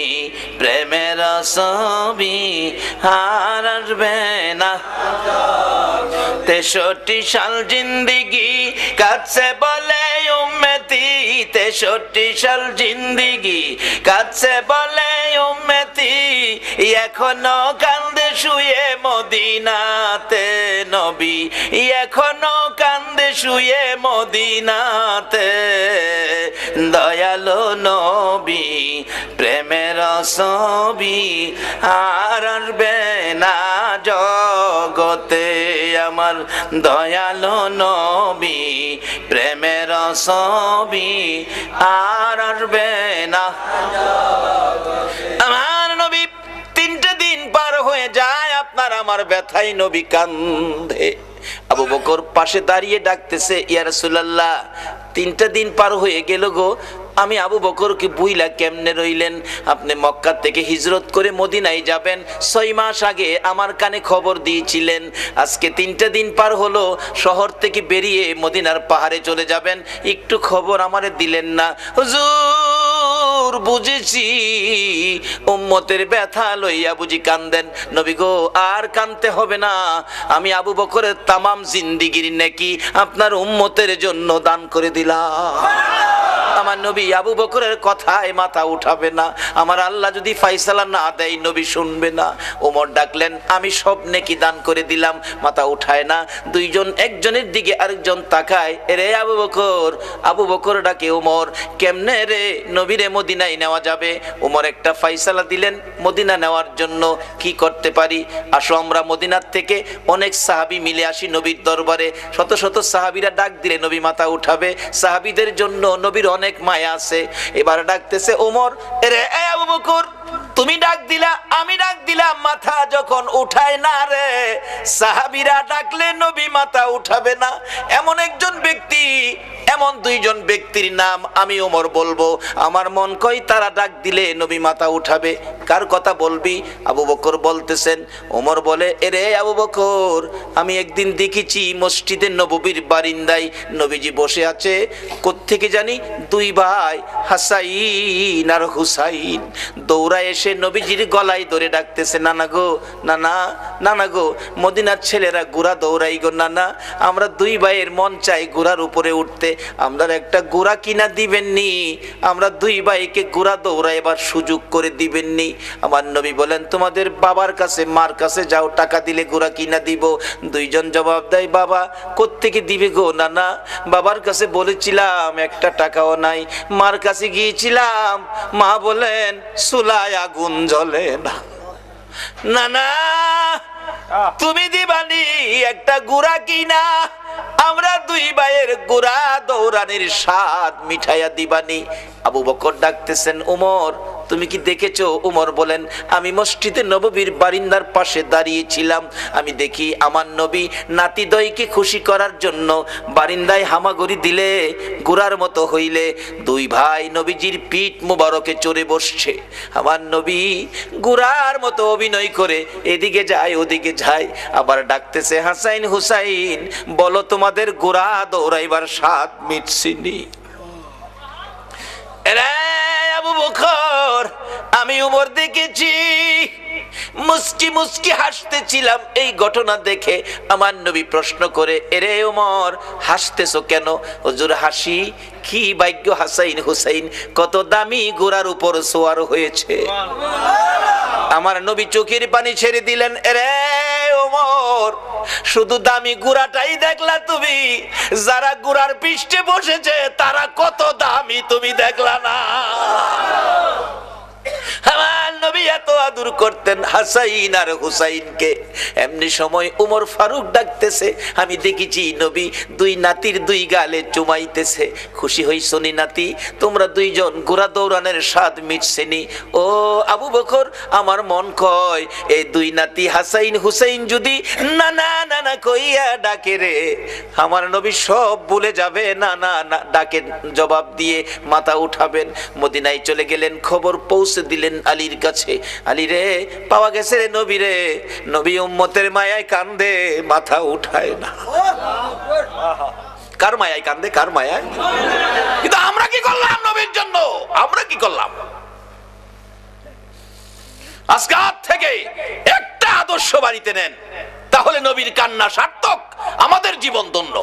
প্রেমের ছবি আর আসবে না। 63 সাল জিন্দিগি কাছে বলে উম্মতি, 63 সাল জিন্দিগি কাছে বলে উম্মতি, এখনো কান্দে শুয়ে মদিনাতে নবী, এখনো কান্দে শুয়ে মদিনাতে, দয়ালো নবী, প্রেমের ছবি আর আসবে না জগতে, আমার দয়ালো নবী, প্রেমের ছবি আর আসবে না। আমার নবী 3টে দিন পার হয়ে যায়, আপনার আমার ব্যথায় নবী কান্দে। আবু বকর পাশে দাঁড়িয়ে ডাকতেছে, ইয়া রাসূলুল্লাহ 3টা দিন পার হয়ে গেল গো, আমি আবু বকরকে বুইলা কেমনে রইলেন? আপনি মক্কা থেকে হিজরত করে মদিনায় যাবেন 6 মাস আগে আমার কানে খবর দিয়েছিলেন, আজকে 3টা দিন পার হলো, শহর থেকে বেরিয়ে মদিনার পাহাড়ে চলে যাবেন, একটু খবর আমারে দিলেন না। হুজুর বুঝেছি, উম্মতের ব্যথা লইয়া বুঝি কান্দেন। নবী গো আর কানতে হবে না, আমি আবু বকরের তামাম জিন্দিগির নেকি আপনার উম্মতের জন্য দান করে দিলাম। আমার নবী আবু বকরের কথায় মাথা উঠাবে না, আমার আল্লাহ যদি ফাইসালা না দেয় নবী শুনবে না। ওমর ডাকলেন, আমি সব নেকি দান করে দিলাম, মাথা উঠায় না। দুইজন একজনের দিকে আরেকজন তাকায়, রে আবু বকর। আবু বকর ডাকে ওমর, কেমনে রে নবীরে মদিনায় নেওয়া যাবে? ওমর একটা ফাইসালা দিলেন মদিনা নেওয়ার জন্য। কি করতে পারি? আসো আমরা মদিনার থেকে অনেক সাহাবী মিলে আসি নবীর দরবারে। শত শত সাহাবীরা ডাক দিলে নবী মাথা উঠাবে, সাহাবীদের জন্য নবীর অনেক মায়া আছে। এবার ডাকতেছে ওমর, রে আবু বকর তুমি ডাক দিলা, আমি ডাক দিলাম, মাথা যখন উঠায় না রে, সাহাবীরা ডাকলে নবী মাথা উঠাবে না। এমন একজন ব্যক্তি, এমন দুইজন ব্যক্তির নাম আমি ওমর বলবো, আমার মন কই তারা ডাক দিলে নবী মাথা উঠাবে। কার কথা বলবি? আবু বকর বলতেছেন। ওমর বলে, এরে আবু বকর, আমি একদিন দেখেছি মসজিদে নববীর বারিন্দায় নবীজি বসে আছে, কোত্থেকে জানি দুই ভাই হাসাইন আর হুসাইন দৌড়া এসে নবীজির গলায় ধরে ডাকতেছে, নানা গো, নানা, নানা গো, মদিনার ছেলেরা ঘোড়া দৌড়াই গো নানা, আমরা দুই ভাইয়ের মন চাই ঘোড়ার উপরে উঠতে, আমরা একটা ঘোড়া কিনা দিবেননি, আমরা দুই ভাইকে ঘোড়া দৌড়াইবার সুযোগ করে দিবেননি। আমার নবী বলেন, তোমাদের বাবার কাছে মার কাছে যাও, টাকা দিলে ঘোড়া কিনা দিব। দুইজন জবাব দেয়, বাবা কোত্থেকে দিবে গো নানা? বাবার কাছে বলেছিলাম একটা টাকাও নাই, মার কাছে গিয়েছিলাম, মা বলেন চুলায় আগুন জ্বলে না। নানা তুমি দিবানি একটা ঘোড়া কিনা, আমরা দুই ভাইয়ের ঘোড়া দৌড়ানির স্বাদ মিঠাইয়া দিবানি। আবু বকর ডাকতেছেন, ওমর তুমি কি দেখেছো? ওমর বলেন, আমি মসজিদে নববীর বারিন্দার পাশে দাঁড়িয়েছিলাম, আমি দেখি আমার নবী নাতিদয়কে খুশি করার জন্য বারিন্দায় হামাগুড়ি দিলে ঘোড়ার মতো হইলে দুই ভাই নবীজির পিঠ মুবারকে চড়ে বসছে। আমার নবী ঘোড়ার মতো অভিনয় করে এদিকে যায় ওদিকে যায়, আবার ডাকতেছে, হাসাইন হুসাইন বলো তোমাদের ঘোড়া দৌড়াইবার স্বাদ মিটছিনি? আবু বকর, আমি ওমর দেখেছি, মুস্কি মুস্কি হাসতেছিলাম এই ঘটনা দেখে। আমার নবী প্রশ্ন করে, এরে ওমর হাসতেছো কেন? হুজুর হাসি কি ভাগ্য, হাসাইন হুসাইন কত দামি ঘোড়ার উপর সোয়ার হয়েছে। আমার নবী চোখের পানি ছেড়ে দিলেন, এরে ওমর শুধু দামি ঘোড়াটাই দেখলা তুমি, যারা ঘোড়ার পৃষ্ঠে বসেছে তারা কত দামি তুমি দেখলা না? আমার নবী এত আদর করতেন হাসাইন আর হুসাইনকে। এমনি সময় উমর ফারুক ডাকতেছে, আমি দেখেছি নবী দুই নাতির দুই গালে চুমাইতেছে, খুশি হইছো নি নাতি? তোমরা দুইজন ঘোড়া দৌড়ানোর স্বাদ মিটছেনি? ও আবু বকর, আমার মন কয় এই দুই নাতি হাসাইন হুসাইন যদি নানা নানা কইয়া ডাকে রে, আমার নবী সব ভুলে যাবে, না না না ডাকে জবাব দিয়ে মাথা উঠাবেন। মদিনায় চলে গেলেন, খবর পৌঁছে দিলেন আলীর কাছে, আলী রে পাওয়া গেছে রে নবী রে। নবী উম্মতের মায়ায় কান্দে, মাথা উঠায় না। কার মায়ায় কান্দে? কার মায়ায়? কিন্তু আমরা কি করলাম নবীর জন্য? আমরা কি করলাম? আজকে থেকে একটা আদর্শ বাড়িতে নেন, তাহলে নবীর কান্না সার্থক, আমাদের জীবন ধন্য।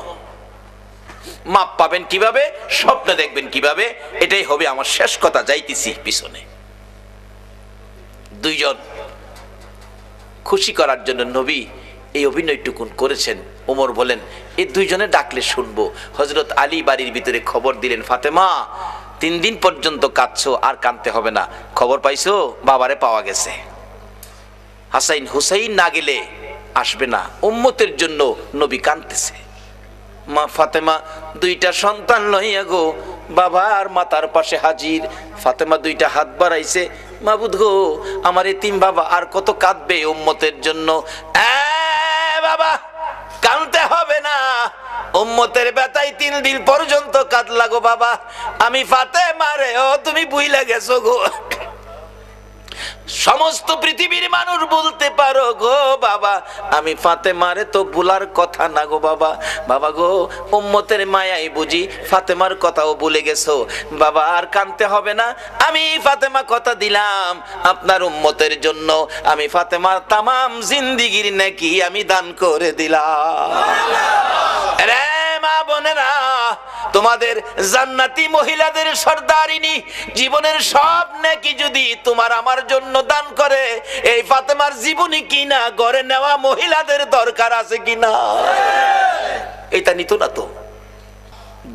মাপ পাবেন কিভাবে? স্বপ্ন দেখবেন কিভাবে? এটাই হবে আমার শেষ কথা, যাইতেছি পিছনে। দুইজন খুশি করার জন্য নবী এই অভিনয়টুকুন করেছেন। ওমর বলেন, এই দুইজনে ডাকলে শুনবো। হযরত আলী বাড়ির ভিতরে খবর দিলেন, ফাতেমা 3 দিন পর্যন্ত কাঁদছো, আর কাঁদতে হবে না, খবর পাইছো বাবারে পাওয়া গেছে। হাসাইন হুসাইন না গেলে আসবে না, উম্মতের জন্য নবী কাঁদতেছে। মা ফাতেমা 2টা সন্তান লইয়া গো বাবার মাথার পাশে হাজির। ফাতেমা 2টা হাত বাড়াইছে, মাবুদ গো আমার এতিম বাবা আর কত কাঁদবে উম্মতের জন্য। বাবা কাঁদতে হবে না, উম্মতের ব্যথায় 3 দিন পর্যন্ত কাঁদলা গো বাবা। আমি ফাতেমা রে ও তুমি ভুইলা গেছো গো। সমস্ত পৃথিবীর মানুষ বলতে পারো গো বাবা, আমি ফাতেমারে তো ভুলার কথা না গো বাবা। বাবা গো, উম্মতের মায়াই বুঝি ফাতেমার কথাও ভুলে গেছো বাবা। আর কাঁদতে হবে না, আমি ফাতেমা কথা দিলাম আপনার উম্মতের জন্য আমি ফাতেমার তামাম জিন্দেগির নেকি আমি দান করে দিলাম। রে মা বোনেরা, তোমাদের জান্নাতি মহিলাদের সর্দারিনী জীবনের সব নেকি যদি তোমার আমার জন্য দান করে, এই ফাতেমার জীবনী কিনা গড়ে নেওয়া মহিলাদের দরকার আছে কিনা? এটা নিত না তো,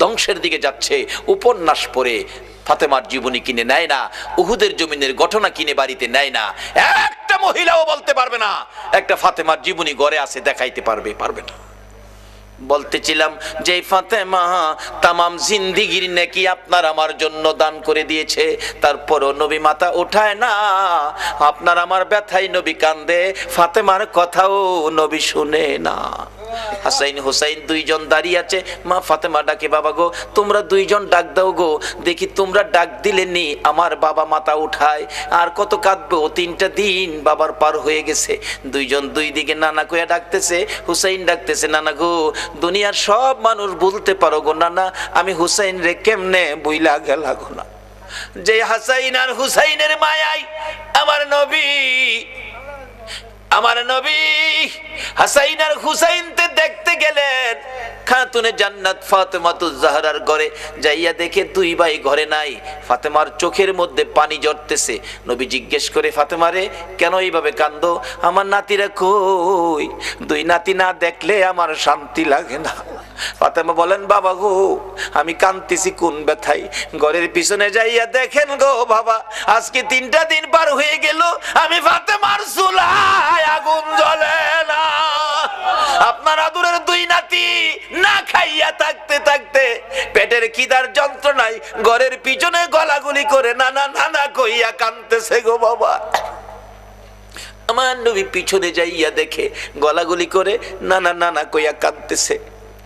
ধ্বংসের দিকে যাচ্ছে। উপন্যাস পড়ে ফাতেমার জীবনী কিনে নেয় না, উহুদের জমিনের ঘটনা কিনে বাড়িতে নেয় না। একটা মহিলাও বলতে পারবে না একটা ফাতেমার জীবনী গড়ে আছে, দেখাইতে পারবে না। বলতেছিলাম যে ফাতেমা তামাম জিন্দেগির নেকি আপনার আমার জন্য দান করে দিয়েছে, তারপরও নবী মাথা ওঠায় না। আপনার আমার ব্যথায় নবী কান্দে, ফাতেমার কথাও নবী শুনে না। হাসাইন হুসাইন দুইজন দাঁড়িয়ে আছে, মা ফাতেমা ডাকে, বাবা গো তোমরা দুইজন ডাক দাও গো, দেখি তোমরা ডাক দিলে নি আমার বাবা মাথা উঠায়। আর কত কাঁদবো, 3টা দিন বাবার পার হয়ে গেছে। দুইজন দুই দিকে নানা কইয়া ডাকতেছে, হুসাইন ডাকতেছে, নানা গো দুনিয়ার সব মানুষ বলতে পারো গো নানা, আমি হুসাইন রে কেমনে বইলা গেলা গো না। যে হাসাইন আর হুসাইনের মায়াই আমার নবী হাসাইন আর হুসাইনতে দেখতে গেলেন খাতুনে জান্নাত ফাতেমাতুজ জাহরার ঘরে। যাইয়া দেখে 2 ভাই ঘরে নাই। ফাতেমার চোখের মধ্যে পানি ঝরতেছে। নবী জিজ্ঞেস করে, ফাতেমারে কেন এইভাবে কান্দো? আমার নাতিরা কই? 2 নাতি না দেখলে আমার শান্তি লাগে না। ফাতেমা বলেন, বাবা গো আমি কাঁদতেছি কোন ব্যথায়। ঘরের পিছনে যাইয়া দেখেন গো বাবা, আজকে 3টা দিন পার হয়ে গেল আমি ফাতেমার চুলায় আগুন জ্বলে না। আপনার আদরের 2 নাতি না খাইয়া থাকতে থাকতে পেটের খিদার যন্ত্রণায় ঘরের পিছনে গলাগুলি করে নানা নানা কইয়া কাঁদতেছে গো বাবা। আমার নবী পিছনে যাইয়া দেখে গলাগুলি করে নানা নানা কইয়া কাঁদতেছে।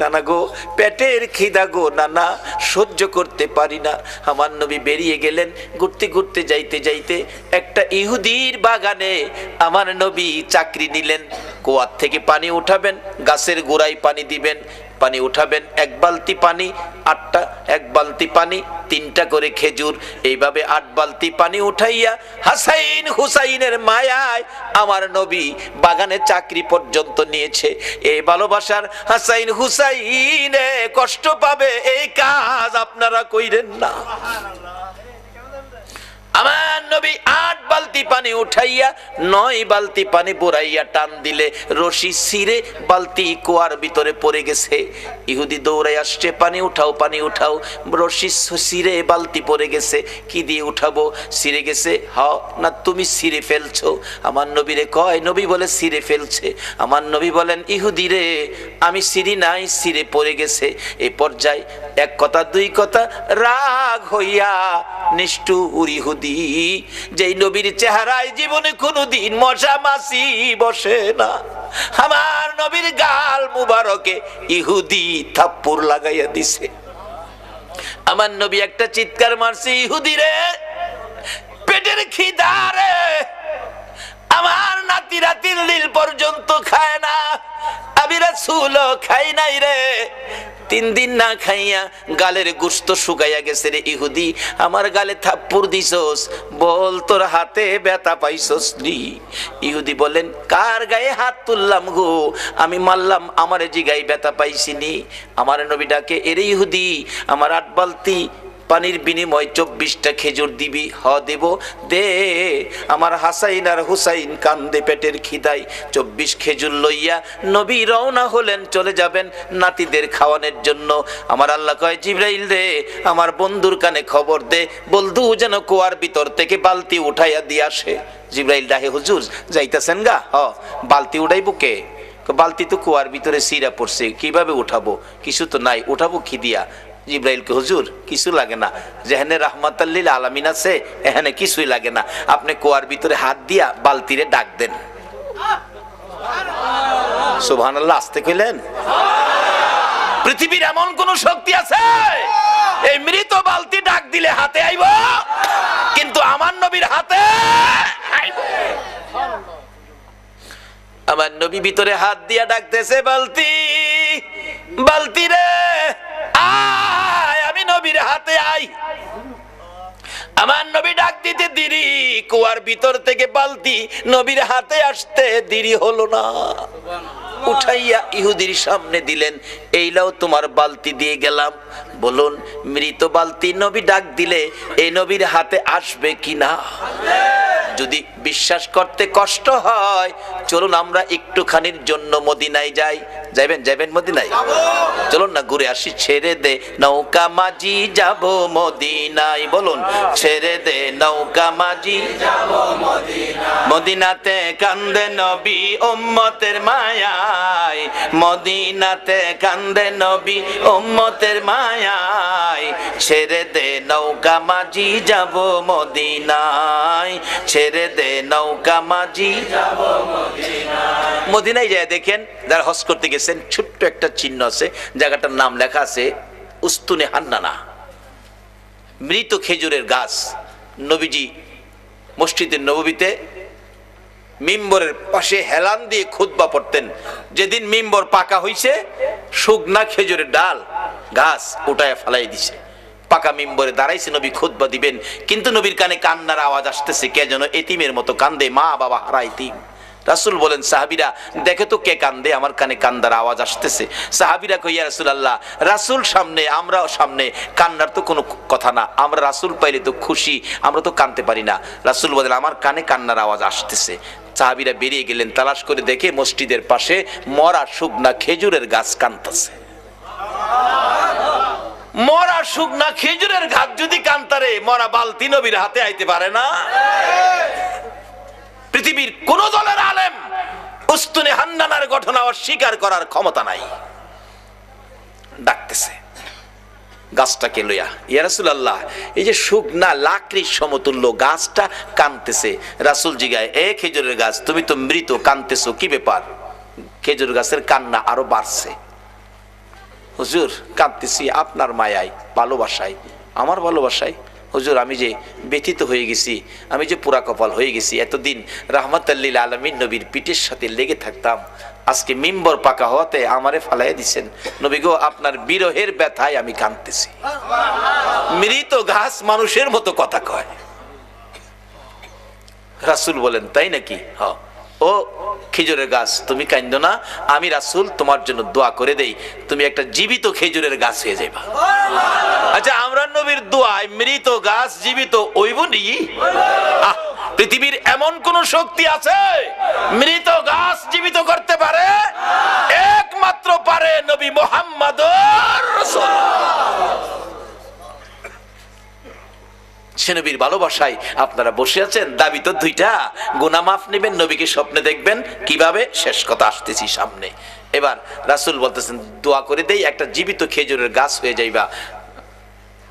নানা গো পেটের খিদা গো নানা, সহ্য করতে পারি না। আমার নবী বেরিয়ে গেলেন। ঘুরতে ঘুরতে যাইতে যাইতে একটা ইহুদির বাগানে আমার নবী চাকরি নিলেন। কুয়ার থেকে পানি উঠাবেন, গাছের গোড়ায় পানি দিবেন, পানি উঠাবেন 1 বালতি পানি 8টা, 1 বালতি পানি 3টা করে খেজুর, এইভাবে 8 বালতি পানি উঠাইয়া হাসাইন হুসাইনের মায়ায় আমার নবী বাগানে চাকরি পর্যন্ত নিয়েছে। এই ভালোবাসার হাসাইন হুসাইনে কষ্ট পাবে, এই কাজ আপনারা কইরেন না। আমার নবী 8 বালতি পানি উঠাইয়া 9 বালতি পানি বুড়াইয়া টান দিলে রশি ছিঁড়ে বালতি কুয়ার ভিতরে পড়ে গেছে। ইহুদি দৌড়াই আসছে, পানি উঠাও পানি উঠাও। রশি ছিঁড়ে বালতি পড়ে গেছে, কি দিয়ে উঠাবো? ছিঁড়ে গেছে। হ্যাঁ না তুমি ছিঁড়ে ফেলছো? আমার নবীরে কয়, নবী বলে ছিঁড়ে ফেলছে। আমার নবী বলেন, ইহুদি রে আমি ছিঁড়ি নাই, ছিঁড়ে পড়ে গেছে। এই পর্যায়ে 1 কথা 2 কথা রাগ হইয়া নিষ্ঠুর ইহুদি, যেই নবীর চেহারায় জীবনে কোনদিন মশা মাছি বসে না, আমার নবীর গাল মুবারকে ইহুদি থাপ্পড় লাগাইয়া দিছে। আমার নবী একটা চিৎকার মারছে, ইহুদি রে পেটের খিদা রে, আমার নাতিরা 3 দিন পর্যন্ত খায় না, আমি রাসূলও খাই নাই রে। 3 দিন না খাইয়া গালের গোশত শুকাইয়া গেছে রে ইহুদি, আমার গালে থাপ্পড় দিছস, বল তোর হাতে ব্যথা পাইছস নি? ইহুদি বলেন, কার গায়ে হাত তুললাম গো? আমি মারলাম, আমার জিগায় ব্যথা পাইছিনি। আমার নবী ডাকে, এরে ইহুদি আমার 8 বালতি পানির বিনিময় 24টা খেজুর দিবি? হ দেব, দে। আমার হাসাইন আর হুসাইন কান্দে পেটের খিদায়। 24 খেজুর লইয়া নবী রওনা হলেন, চলে যাবেন নাতিদের খাওয়ানোর জন্য। আমার আল্লাহ কয়, জিবরাইল রে আমার বন্ধুর কানে খবর দে, বন্ধু যেন কুয়ার ভিতর থেকে বালতি উঠাইয়া দিয়ে আসে। জিবরাইল ডাহে, হুজুর যাইতেছেন গা? হ। বালতি উঠাইবো কে? বালতি তো কুয়ার ভিতরে সিরা পড়ছে, কিভাবে উঠাবো? কিছু তো নাই, উঠাবো কি দিয়া? জিবরাইলকে, হুজুর কিছু লাগে না, যেখানে রাহমাতাল লিল আলামিন আছে এখানে কিছুই লাগে না, আপনি কুয়ার ভিতরে হাত দিয়া বালতিরে ডাক দেন। সুবহানাল্লাহ, আসতে কইলেন? পৃথিবীর এমন কোন শক্তি আছে এই মৃত বালতি ডাক দিলে হাতে আইব, কিন্তু আমার নবীর হাতে আইব। আমার নবী ভিতরে হাত দিয়া ডাকতেছে, বালতি বালতি রে আয়, আমি নবীর হাতে আই। আমার নবী ডাক দিতে দেরি, কুয়ার ভিতর থেকে বালতি নবীর হাতে আসতে দেরি হলো না। উঠাইয়া ইহুদির সামনে দিলেন, এই লাও তোমার বালতি দিয়ে গেলাম। বলুন মৃত বালতি নবী ডাক দিলে এই নবীর হাতে আসবে কিনা? যদি বিশ্বাস করতে কষ্ট হয় চলুন আমরা একটুখানির জন্য মদিনায় যাই। যাবেন যাবেন মদিনায়? চলুন না ঘুরে আসি। ছেড়ে দে নৌকা মাঝি যাব মদিনায়, বলুন ছেড়ে দে নৌকা মাঝি যাব মদিনায়। মদিনাতে কান্দে নবী উম্মতের মায়ায়, মদিনাতে কান্দে নবী উম্মতের মায়ায়। ছেড়ে দে নৌকা মাঝি যাব মদিনায়, ছেড়ে দে নৌকা মাঝি যাব মদিনায়। মদিনায় যায় দেখেন, যারা হজ করতে গেছেন ছোট্ট একটা চিহ্ন আছে, জায়গাটার নাম লেখা আছে উস্তুনে হান্নানা, মৃত খেজুরের গাছ। নবীজি মসজিদের নববীতে মিম্বরের পাশে হেলান দিয়ে খুতবা পড়তেন। যেদিন মিম্বর পাকা হইছে শুকনা খেজুরের ডাল গাছ উঠায় ফালাই দিছে, পাকা মিম্বরে দাঁড়াইছে নবী খুতবা দিবেন, কিন্তু নবীর কানে কান্নার আওয়াজ আসতেছে, কে যেন এতিমের মতো কান্দে, মা বাবা হারা এতিম। রাসূল বলেন সাহাবীরা দেখে তো কে কান্দে, আমার কানে কান্দার আওয়াজ আসতেছে। সাহাবীরা কই ইয়া রাসূলুল্লাহ, রাসূল সামনে আমরাও সামনে, কান্নার তো কোনো কথা না, আমরা রাসূল পাইলে তো খুশি, আমরা তো কাঁদতে পারি না। রাসূল বলেন আমার কানে কান্নার আওয়াজ আসতেছে। সাহাবীরা বেরিয়ে গেলেন, তালাশ করে দেখে মসজিদের পাশে মরা শুকনা খেজুরের গাছ কাঁদতেছে। মরা শুকনা খেজুরের গাছ যদি কান্তারে, মরা বালতি নবীর হাতে আইতে পারে না? পৃথিবীর কোন দলের আলেম উস্তুনে হান্নানার ঘটনা অস্বীকার করার ক্ষমতা নাই। ডাকতেছে গাছটাকে লইয়া, ইয়া রাসূলুল্লাহ এই যে শুকনা লাকড়ির সমতুল্য গাছটা কাঁদতেছে। রাসূল জিগায়, এ খেজুরের গাছ তুমি তো মৃত, কাঁদতেছো কি ব্যাপার? খেজুর গাছের কান্না আরো বাড়ছে। হুজুর কাঁদতেছি আপনার মায়ায়, ভালোবাসায়, আমার ভালোবাসায়। হুজুর আমি যে ব্যথিত হয়ে গেছি, আমি যে পুরা কপাল হয়ে গেছি, এতদিন রাহমাতাল লিল আলামিন নবীর পিঠের সাথে লেগে থাকতাম, আজকে মিম্বর পাকা হওয়াতে আমারে ফালাই দিছেন। নবী গো আপনার বিরহের ব্যথায় আমি কাঁদতেছি। মৃত গাছ মানুষের মতো কথা কয়। রাসূল বলেন তাই নাকি? হ্যাঁ। ও খেজুরের গাছ তুমি কাঁদো না, আমি রাসূল তোমার জন্য দোয়া করে দেই, তুমি একটা জীবিত খেজুরের গাছ হয়ে যাইবা। আচ্ছা আমরা নবীর দোয়ায় মৃত গাছ জীবিত হইব নি? পৃথিবীর এমন কোন শক্তি আছে মৃত গাছ জীবিত করতে পারে? একমাত্র পারে নবী মুহাম্মদুর রাসূলুল্লাহ। সে নবীর ভালোবাসায় আপনারা বসে আছেন, দাবি তো দুইটা, গুনাহ মাফ নেবেন, নবীকে স্বপ্নে দেখবেন, কিভাবে? শেষ কথা আসতেছি সামনে। এবার রাসূল বলতেছেন দোয়া করে দেই একটা জীবিত খেজুরের গাছ হয়ে যাইবা।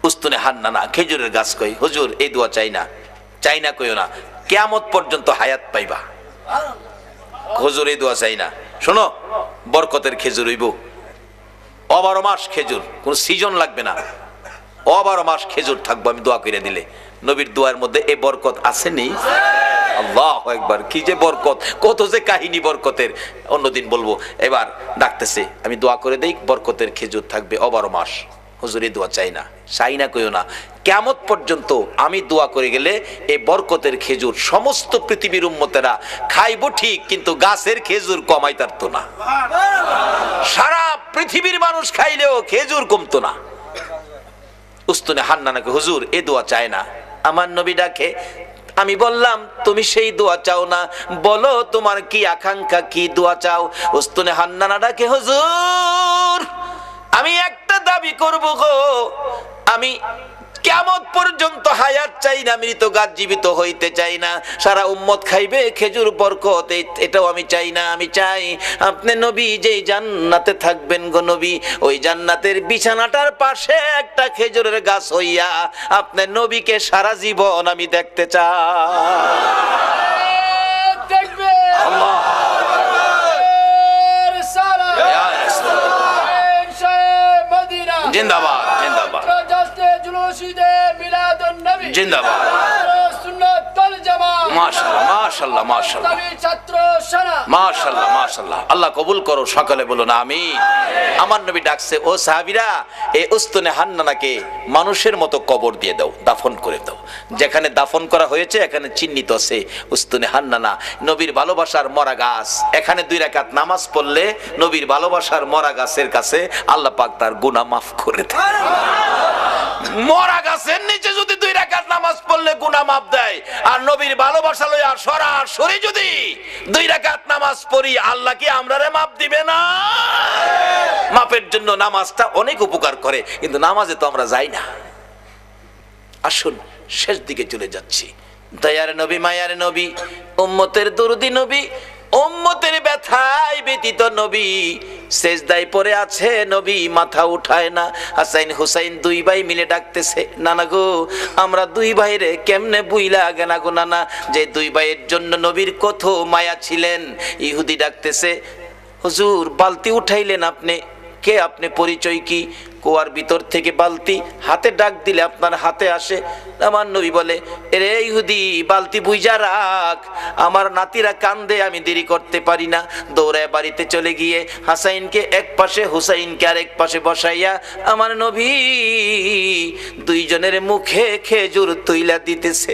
উস্তুনে হান্নানা খেজুরের গাছ কই, হুজুর এই দোয়া চাই না, চাই না কইও না, কিয়ামত পর্যন্ত হায়াত পাইবা। হুজুর এই দোয়া চাই না, শোনো বরকতের খেজুর হইব, 12 মাস খেজুর, কোন সিজন লাগবে না, 12 মাস খেজুর থাকবো আমি দোয়া করে দিলে। নবীর দোয়ার মধ্যে এই বরকত আসেনি? আল্লাহু আকবার, কি যে বরকত, কত যে কাহিনী বরকতের, অন্যদিন বলবো। এবার ডাকতেছে আমি দোয়া করে দেই বরকতের খেজুর থাকবে 12 মাস। হুজুর এই দোয়া চাই না, চাই না কইও না, কিয়ামত পর্যন্ত আমি দোয়া করে গেলে এই বরকতের খেজুর সমস্ত পৃথিবীর উম্মতেরা খাইবো ঠিক, কিন্তু গাছের খেজুর কমাই পারতো না। সারা পৃথিবীর মানুষ খাইলেও খেজুর কমতো না। উস্তুনে হান্নানাকে হুজুর এ দোয়া চায় না। আমার নবী ডাকে, আমি বললাম তুমি সেই দোয়া চাও না, বলো তোমার কি আকাঙ্ক্ষা, কি দোয়া চাও? উস্তুনে হান্নানা ডাকে, হুজুর আমি একটা দাবি করব গো, আমি কিয়ামত পর্যন্ত হায়াত চাই না, মৃত গাছ জীবিত হইতে চাই না, সারা উম্মত খাইবে খেজুর বরকত, এটাও আমি চাই না। আমি চাই আপনি নবী যেই জান্নাতে থাকবেন গো নবী, ওই জান্নাতের বিছানাটার পাশে একটা খেজুরের গাছ হইয়া আপনি নবীকে সারা জীবন আমি দেখতে চাই। আল্লাহ জিন্দাবাদ জিন্দাবাদ জিন্দাবাদ মাশাআল্লাহ মাশাআল্লাহ মাশাআল্লাহ মাশাআল্লাহ মাশাআল্লাহ। আল্লাহ কবুল করো, সকলে বলুন আমিন। আমার নবী ডাকছে, ও সাহাবীরা, এই উস্তুনে হান্নানাকে মানুষের মতো কবর দিয়ে দাও, দাফন করে দাও। যেখানে দাফন করা হয়েছে এখানে চিহ্নিত আছে উস্তুনে হান্নানা, নবীর ভালোবাসার মরা গাছ। এখানে 2 রাকাত নামাজ পড়লে নবীর ভালোবাসার মরা গাছের কাছে আল্লাহ পাক তার গুনাহ মাফ করে দেয়। মরা গাছের নিচে যদি 2 রাকাত নামাজ পড়লে গুনাহ মাফ দেয়, আর নবীর ভালোবাসা লইয়া সরাসরি যদি 2 রাকাত নামাজ পড়ি, আল্লাহ কি আমরারে মাফ দিবে না? মাফের জন্য নামাজটা অনেক উপকার করে, কিন্তু নামাজে তো আমরা যাই না। আসুন শেষ দিকে চলে যাচ্ছি। দয়ার নবী, মায়ার নবী, উম্মতের দরদি নবী, উম্মতের ব্যথায় ব্যতীত নবী, সেজদায় পড়ে আছে নবী, মাথা উঠায় না। হাসাইন হুসাইন 2 ভাই মিলে ডাকতেছে, নানা গো, আমরা 2 ভাইরে কেমনে বুইলা গেনা গো নানা, যে 2 ভাইয়ের জন্য নবীর কত মায়া ছিলেন। ইহুদি ডাকতেছে, হুজুর বালতি উঠাইলেন আপনি, কে আপনি, পরিচয় কি? কুয়ার ভিতর থেকে বালতি হাতে ডাক দিলে আপনার হাতে আসে। আমার নবী বলে, এরে ইহুদি, বালতি বুইজা রাখ, আমার নাতিরা কান্দে, আমি দেরি করতে পারি না। দৌড়ায় বাড়িতে চলে গিয়ে হাসাইনকে এক পাশে, হুসাইনকে আরেক পাশে বসাইয়া আমার নবী 2 জনের মুখে খেজুর তুইলা দিতেছে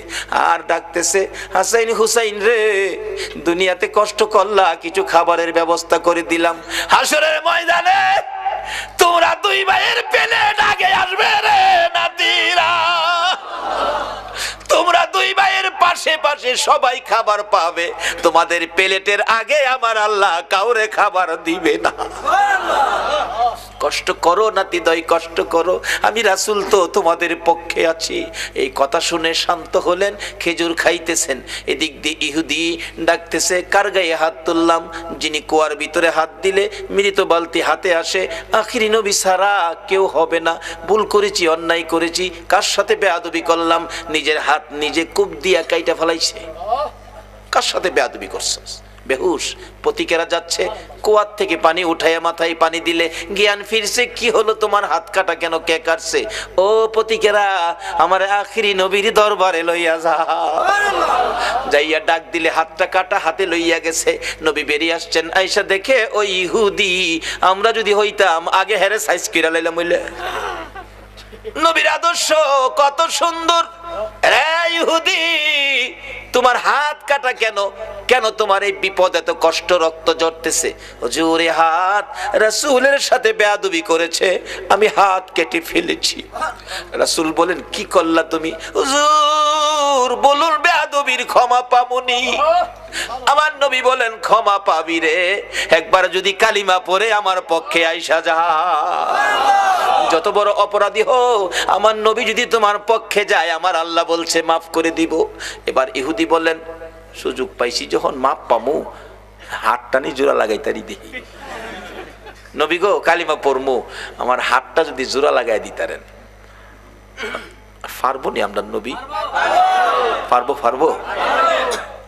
আর ডাকতেছে, হাসাইন হুসাইন রে, দুনিয়াতে কষ্ট করলা, কিছু খাবারের ব্যবস্থা করে দিলাম, হাসরের ময়দানে তোমরা 2 ভাইয়ের প্লেট আগে আসবে রে নাতিরা, তোমরা 2 ভাইয়ের পাশে পাশে সবাই খাবার পাবে, তোমাদের প্লেটের আগে আমার আল্লাহ কাউরে খাবার দিবে না। কষ্ট করো নাতিদয়, কষ্ট করো, আমি রাসূল তো তোমাদের পক্ষে আছি। এই কথা শুনে শান্ত হলেন, খেজুর খাইতেছেন। এদিক দিয়ে ইহুদি ডাকতেছে, কার গায়ে হাত তুললাম? যিনি কুয়ার ভিতরে হাত দিলে মৃত বালতি হাতে আসে, আখিরি নবী ছাড়া কেউ হবে না। ভুল করেছি, অন্যায় করেছি, কার সাথে বেয়াদবি করলাম? নিজের হাত নিজে কূপ দিয়া কাইটা ফেলাইছে। কার সাথে বেয়াদবি করছস? বেহুশ। পতিকেরা যাচ্ছে, কুয়ার থেকে পানি উঠাইয়া মাথায় পানি দিলে জ্ঞান ফিরছে। কি হলো তোমার, হাত কাটা কেন, কে কাটছে? ও পতিকেরা, আমার আখিরি নবীর দরবারে লইয়া যা। যাইয়া ডাক দিলে হাতটা কাটা, হাতে লইয়া গেছে। নবী বেরিয়ে আসছেন, আয়েশা দেখে ওই ইহুদি, আমরা যদি হইতাম আগে হেরে সাইজ কিরা লাইলাম হইলে। নবীর আদর্শ কত সুন্দর। রে ইহুদি, তোমার হাত কাটা কেন? কেন তোমার এই বিপদ, এত কষ্ট, রক্ত ঝরতেছে? হুজুর, হাত রাসূলের সাথে বেয়াদবি করেছে, আমি হাত কেটে ফেলেছি। রাসূল বলেন, কি করলা তুমি? হুজুর বলুন, বেয়াদবির ক্ষমা পামুনি। আমার নবী বলেন, ক্ষমা পাবি রে, একবার যদি কালিমা পড়ে আমার পক্ষে আইসা যা। যত বড় অপরাধী হো, আমার নবী যদি তোমার পক্ষে যায়, আমার আল্লাহ বলছে মাফ করে দিব। এবার ইহুদি বলেন, সুযোগ পাইছি যখন মাপ পামু, হাতটা নি জোড়া লাগাই তারি দেখি। নবী গো, কালিমা পড়মু, আমার হাতটা যদি জোড়া লাগাই দিতারেন। পারবো নি আমরা নবী? পারবো।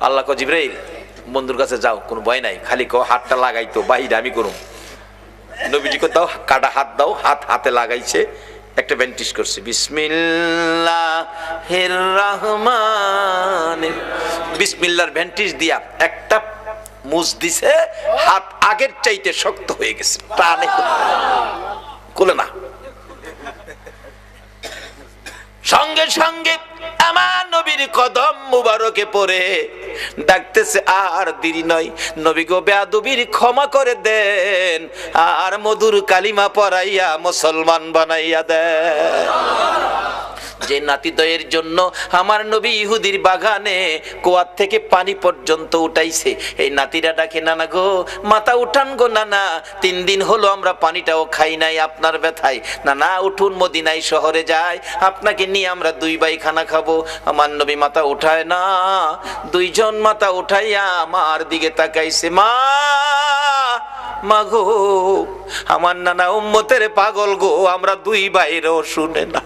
আল্লাহ কো, জিবরাইল বন্ধুর কাছে যাও, কোনো ভয় নাই, খালি কো হাতটা লাগাইতো, বাহিরে আমি করুম। নবীজি কো দাও, কাটা হাত দাও। হাতে লাগাইছে, একটা ব্যান্টিশ করছে, বিসমিল্লাহির রহমানির, বিসমিল্লাহর ব্যান্টিশ দিয়া একটা মুজ দিছে, হাত আগের চাইতে শক্ত হয়ে গেছে, টানে কোলে না। সঙ্গে সঙ্গে আমার নবীর কদম মুবারকে পড়ে ডাকতেছে, আর দেরি নয়, নবী গো, বেয়াদবির ক্ষমা করে দেন, আর মধুর কালিমা পড়াইয়া মুসলমান বানাইয়া দেন। যে নাতিদয়ের জন্য আমার নবী ইহুদির বাগানে কুয়ার থেকে পানি পর্যন্ত উঠাইছে, এই নাতিরা ডাকে, নানা গো, মাথা উঠান গো নানা, 3 দিন হলো আমরা পানিটাও খাই নাই আপনার ব্যথায়। নানা উঠুন, মদিনায় শহরে যাই, আপনাকে নিয়ে আমরা 2 ভাই খানা খাবো। আমার নবী মাথা উঠায় না, 2 জন মাথা উঠাইয়া আমার দিকে তাকাইছে, মা গো, আমার নানা উম্মতের পাগল গো, আমরা 2 ভাইরও শুনে না।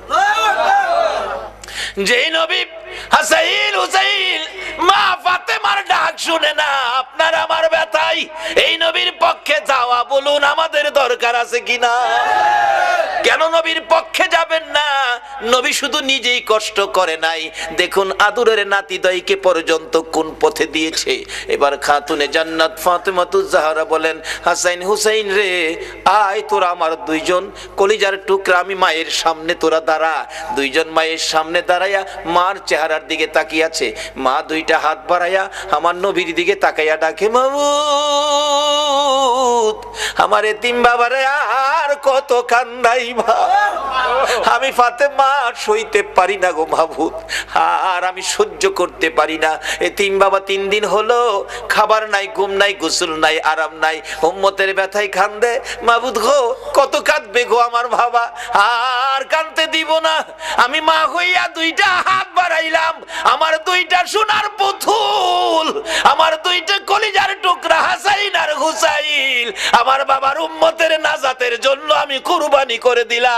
যেই নবী হাসাইন হুসাইন মা ফাতেমার ডাক শুনে না, আপনার আমার ব্যথাই এই নবীর পক্ষে যাওয়া বলুন আমাদের দরকার আছে কিনা? কেন নবীর পক্ষে যাবেন না? নবী শুধু নিজেই কষ্ট করে নাই, দেখুন আদরের নাতিদয়কে পর্যন্ত কোন পথে দিয়েছে। এবার খাতুনে জান্নাত ফাতেমাতুজ জাহরা বলেন, হাসাইন হুসাইন রে, আয় তোরা আমার দুইজন কলিজার টুকরা, আমি মায়ের সামনে তোরা দাঁড়া। দুইজন মায়ের সামনে দাঁড়াইয়া মার চেহারার দিকে তাকিয়ে আছে। মা দুইটা হাত বাড়াইয়া আমার নবীর দিকে তাকাইয়া ডাকে, মাবুদ আমার এতিম বাবারে আর কত কান্দাইবা, আমি ফাতেমা সইতে পারি না গো মাবুদ, আর আমি সহ্য করতে পারি না। এতিম বাবা 3 দিন হলো খাবার নাই, ঘুম নাই, গোসল নাই, আরাম নাই, উম্মতের ব্যথায় কান্দে। মাবুদ গো কত কাঁদবে গো আমার বাবা, আর কাঁদতে দিব না। আমি মা হইয়া দুইটা হাত বাড়াইলাম, আমার দুইটা সোনার পুতুল, আমার দুইটা কলিজার টুকরা হাসাইন আর হুসাইন আমার বাবার উম্মতের নাজাতের জন্য আমি কুরবানি করে দিলাম।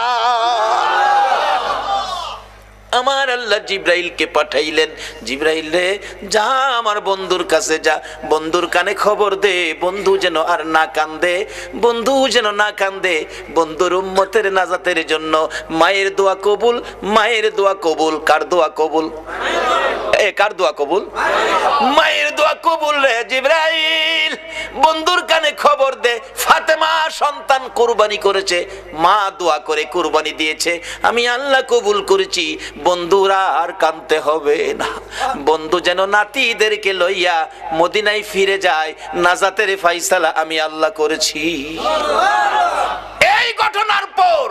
আমার আল্লাহ জিব্রাইলকে পাঠাইলেন, জিব্রাইল রে যা আমার বন্ধুর কাছে যা, বন্ধুর কানে খবর দে, বন্ধু যেন আর না কান্দে, বন্ধু যেন না কান্দে। বন্ধুর উম্মতের নাজাতের জন্য মায়ের দোয়া কবুল, মায়ের দোয়া কবুল। কার দোয়া কবুল? কার দোয়া কবুল? মায়ের দোয়া কবুল রে জিব্রাইল। বন্ধুর কানে খবর দে, ফাতেমা সন্তান কুরবানি করেছে, মা দোয়া করে কুরবানি দিয়েছে, আমি আল্লাহ কবুল করেছি। বন্ধুরা আর কাঁদতে হবে না, বন্ধু যেন নাতিদেরকে লইয়া মদিনায় ফিরে যায়, নাজাতের ফাইসালা আমি আল্লাহ করেছি। এই ঘটনার পর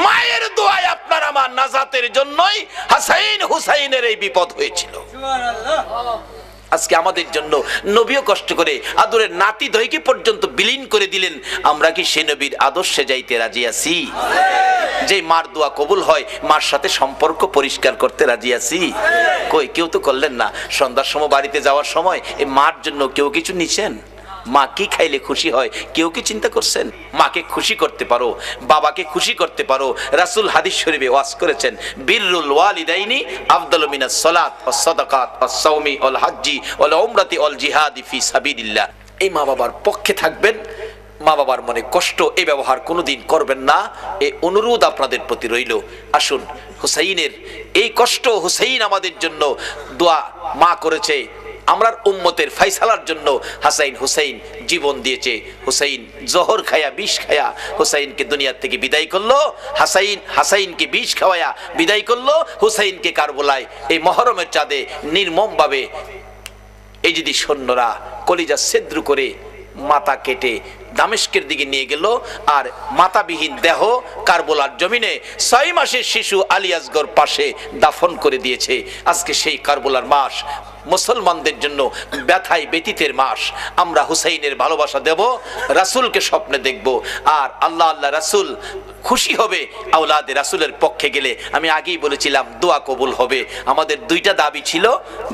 মায়ের দোয়ায় আপনার আমার নাজাতের জন্যই হাসাইন হুসাইনের এই বিপদ হয়েছিল। আজকে আমাদের জন্য নবীও কষ্ট করে আদরের নাতি দয়কে পর্যন্ত বিলীন করে দিলেন। আমরা কি সে নবীর আদর্শে যাইতে রাজি আছি? যে মার দোয়া কবুল হয়, মার সাথে সম্পর্ক পরিষ্কার করতে রাজি আছি? কই কেউ তো করলেন না। সন্ধ্যার সময় বাড়িতে যাওয়ার সময় এই মার জন্য কেউ কিছু নিছেন? মা কি খাইলে খুশি হয় কেউ কি চিন্তা করছেন? মাকে খুশি করতে পারো, বাবাকে খুশি করতে পারো। রাসূল হাদিস শরীফে ওয়াজ করেছেন, বিররুল ওয়ালিদাইনি আফদালু মিনাস সালাত ওয়াস সাদাকাত ওয়াস সাওমি ওয়াল হাজ্জি ওয়াল উমরাতি ওয়াল জিহাদি ফি সাবিলিল্লাহ। এই মা বাবার পক্ষে থাকবেন, মা বাবার মনে কষ্ট এই ব্যবহার কোনোদিন করবেন না, এই অনুরোধ আপনাদের প্রতি রইল। আসুন হুসাইনের এই কষ্ট, হুসাইন আমাদের জন্য দোয়া মা করেছে, আমরার উম্মতের ফাইসালার জন্য হাসাইন হুসাইন জীবন দিয়েছে। হুসাইন জহর খায়া, বিষ খায়া হুসাইনকে দুনিয়ার থেকে বিদায় করলো। হাসাইনকে বিষ খাওয়ায়া বিদায় করলো। হুসাইনকে কারবালায় এই মহরমের চাঁদে নির্মম ভাবে এই যদি সৈন্যরা কলিজা ছিদ্র করে মাথা কেটে দামেস্কের দিকে নিয়ে গেল, আর মাথাবিহীন দেহ কারবালার জমিনে 6 মাসের শিশু আলী আসগর পাশে দাফন করে দিয়েছে। আজকে সেই কারবালার মাস মুসলমানদের জন্য ব্যথায় ব্যতীতের মাস। আমরা হুসাইনের ভালোবাসা দেব, রাসূলকে স্বপ্নে দেখব, আর আল্লাহ আল্লাহ রাসূল খুশি হবে আওলাদে রাসূলের পক্ষে গেলে। আমি আগেই বলেছিলাম দোয়া কবুল হবে। আমাদের 2টা দাবি ছিল,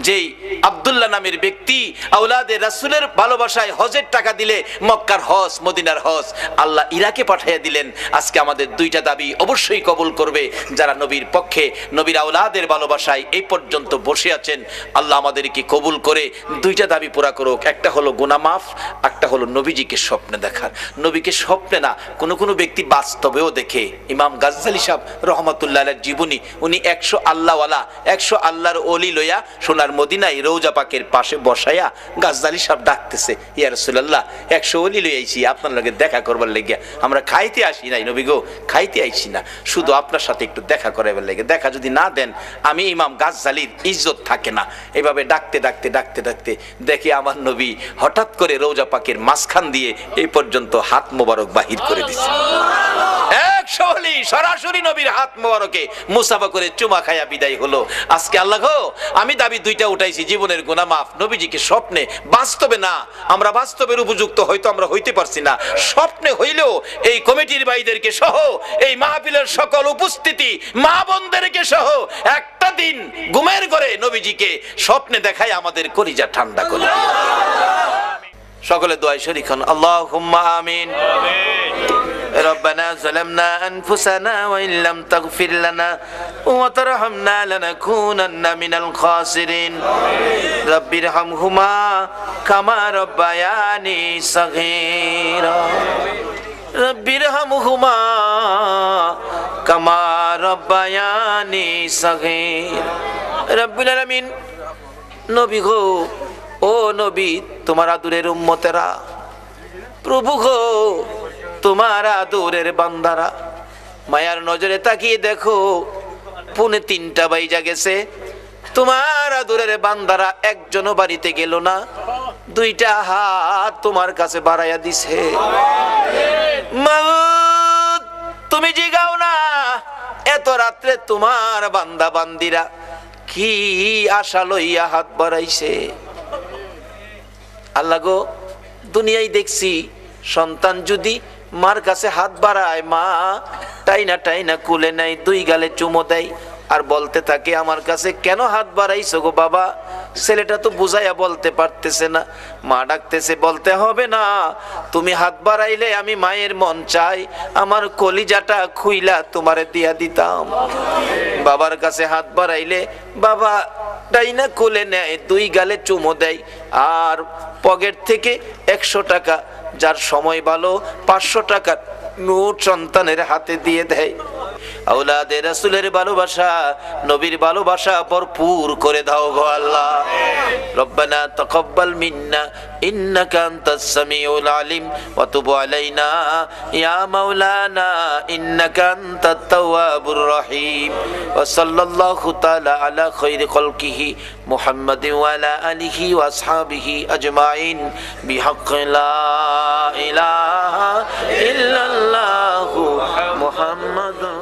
যেই আব্দুল্লাহ নামের ব্যক্তি আওলাদে রাসূলের ভালোবাসায় হজের টাকা দিলে মক্কার হজ, মদিনার হজ আল্লাহ ইরাকে পাঠিয়ে দিলেন। আজকে আমাদের 2টা দাবি অবশ্যই কবুল করবে যারা নবীর পক্ষে, নবীর আওলাদের ভালোবাসায় এই পর্যন্ত বসে আছেন। আল্লাহ আমাদেরকে কবুল করে 2টা দাবি পুরা করুক। একটা হলো গুনাহ মাফ, একটা হলো নবীজিকে স্বপ্নে দেখার। নবীকে স্বপ্নে না, কোনো ব্যক্তি বাস্তবেও দেখে। ইমাম গাজ্জালি সাহেব রহমাতুল্লাহ আলাইহির জীবনী, উনি 100 আল্লাহওয়ালা, 100 আল্লাহর ওলি লইয়া সোনার মদিনায় রওজা পাকের পাশে বসাইয়া গাজ্জালি সাহেব ডাকতেছে, ইয়া রাসূলুল্লাহ 100 ওলি লই আইছি আপনার লগে দেখা করবার লাগিয়া, আমরা খাইতে আসি নাই নবী গো, খাইতে আইছি না, শুধু আপনার সাথে একটু দেখা করাবার লাগে, দেখা যদি না দেন আমি ইমাম গাজ্জালির ইজ্জত থাকে না। এভাবে ডাকতে ডাকতে ডাকতে ডাকতে দেখি আমার নবী হঠাৎ করে রওজা পাকের মাঝখান দিয়ে এই পর্যন্ত হাত মোবারক বাহির করে দিছে। সরাসরি নবীর হাত মোবারকে মুসাফা করে চুমা খায়া বিদায় হলো। আজকে আল্লাহ গো, আমি দাবি 2টা উঠাইছি, জীবনের গুনাহ মাফ, নবীজিকে স্বপ্নে, বাস্তবে না। আমরা বাস্তবের উপযুক্ত হয়তো আমরা হইতে পারছি না, স্বপ্নে হইলেও এই কমিটির ভাইদেরকে সহ, এই মাহফিলের সকল উপস্থিতি মা বোনদেরকে সহ একটা দিন ঘুমের ঘরে নবীজিকে স্বপ্নে দেখায় আমাদের কলিজা ঠান্ডা করে। সকলে দোয়ায় শরীক হন, আল্লাহুম্মা আমিন। ربنا ظلمنا أنفسنا وإن لم تغفر لنا وترحمنا لنكونن من الخاسرين رب ارحمهما كما ربياني صغيرا رب ارحمهما كما ربياني صغيرا رب العالمين নবী গো, ও নবী, তোমার আদরের উম্মতেরা, প্রভু গো, তোমার আদরের বান্দারা, মায়ার নজরে তাকিয়ে দেখো 2:45 বাইজা গেছে, তোমার আদরের বান্দারা একজনও বাড়িতে গেল না, 2টা হাত তোমার কাছে বাড়াইয়া দিছে। মাবুদ, তুমি জিগাও না, এত রাত্রে তোমার বান্দা বান্দিরা কি আশা লইয়া হাত বাড়াইছে। আল্লাহ গো, দুনিয়ায় দেখছি সন্তান যদি মার কাছে হাত বাড়ায়, মা টাইনা টাইনা কুলে নেয়, 2 গালে চুমো দেয়, আর বলতে থাকে আমার কাছে কেন হাত বাড়াইছো গো বাবা। ছেলেটা তো বুঝাইয়া বলতে পারতেছে না, মা ডাকতেছে, বলতে হবে না, তুমি হাত বাড়াইলে আমি মায়ের মন চাই আমার কলিজাটা খুইলা তোমারে দিয়া দিতাম। বাবার কাছে হাত বাড়াইলে বাবা টাইনা কোলে নেয়, 2 গালে চুমো দেয়, আর পকেট থেকে 100 টাকা, যার সময় ভালো 500 টাকার নোট সন্তানের হাতে দিয়ে দেয়। আওলাদে রাসূলের ভালোবাসা, নবীর ভালোবাসা ভরপুর করে দাও গো আল্লাহ। রব্বানা তাকাব্বাল মিন্না ইন্নাকা আনতাস সামিউল আলিম ওয়া তুব আলাইনা ইয়া মাওলানা ইন্নাকা আনতাত তাওয়াবুর রহিম। ওয়া সাল্লাল্লাহু তাআলা আলা খায়রি খালকিহি মুহাম্মাদিন ওয়া আলা আলিহি ওয়া আসহাবিহি আজমাইন বিহাক্কি লা ইলাহা ইল্লাল্লাহু মুহাম্মাদুর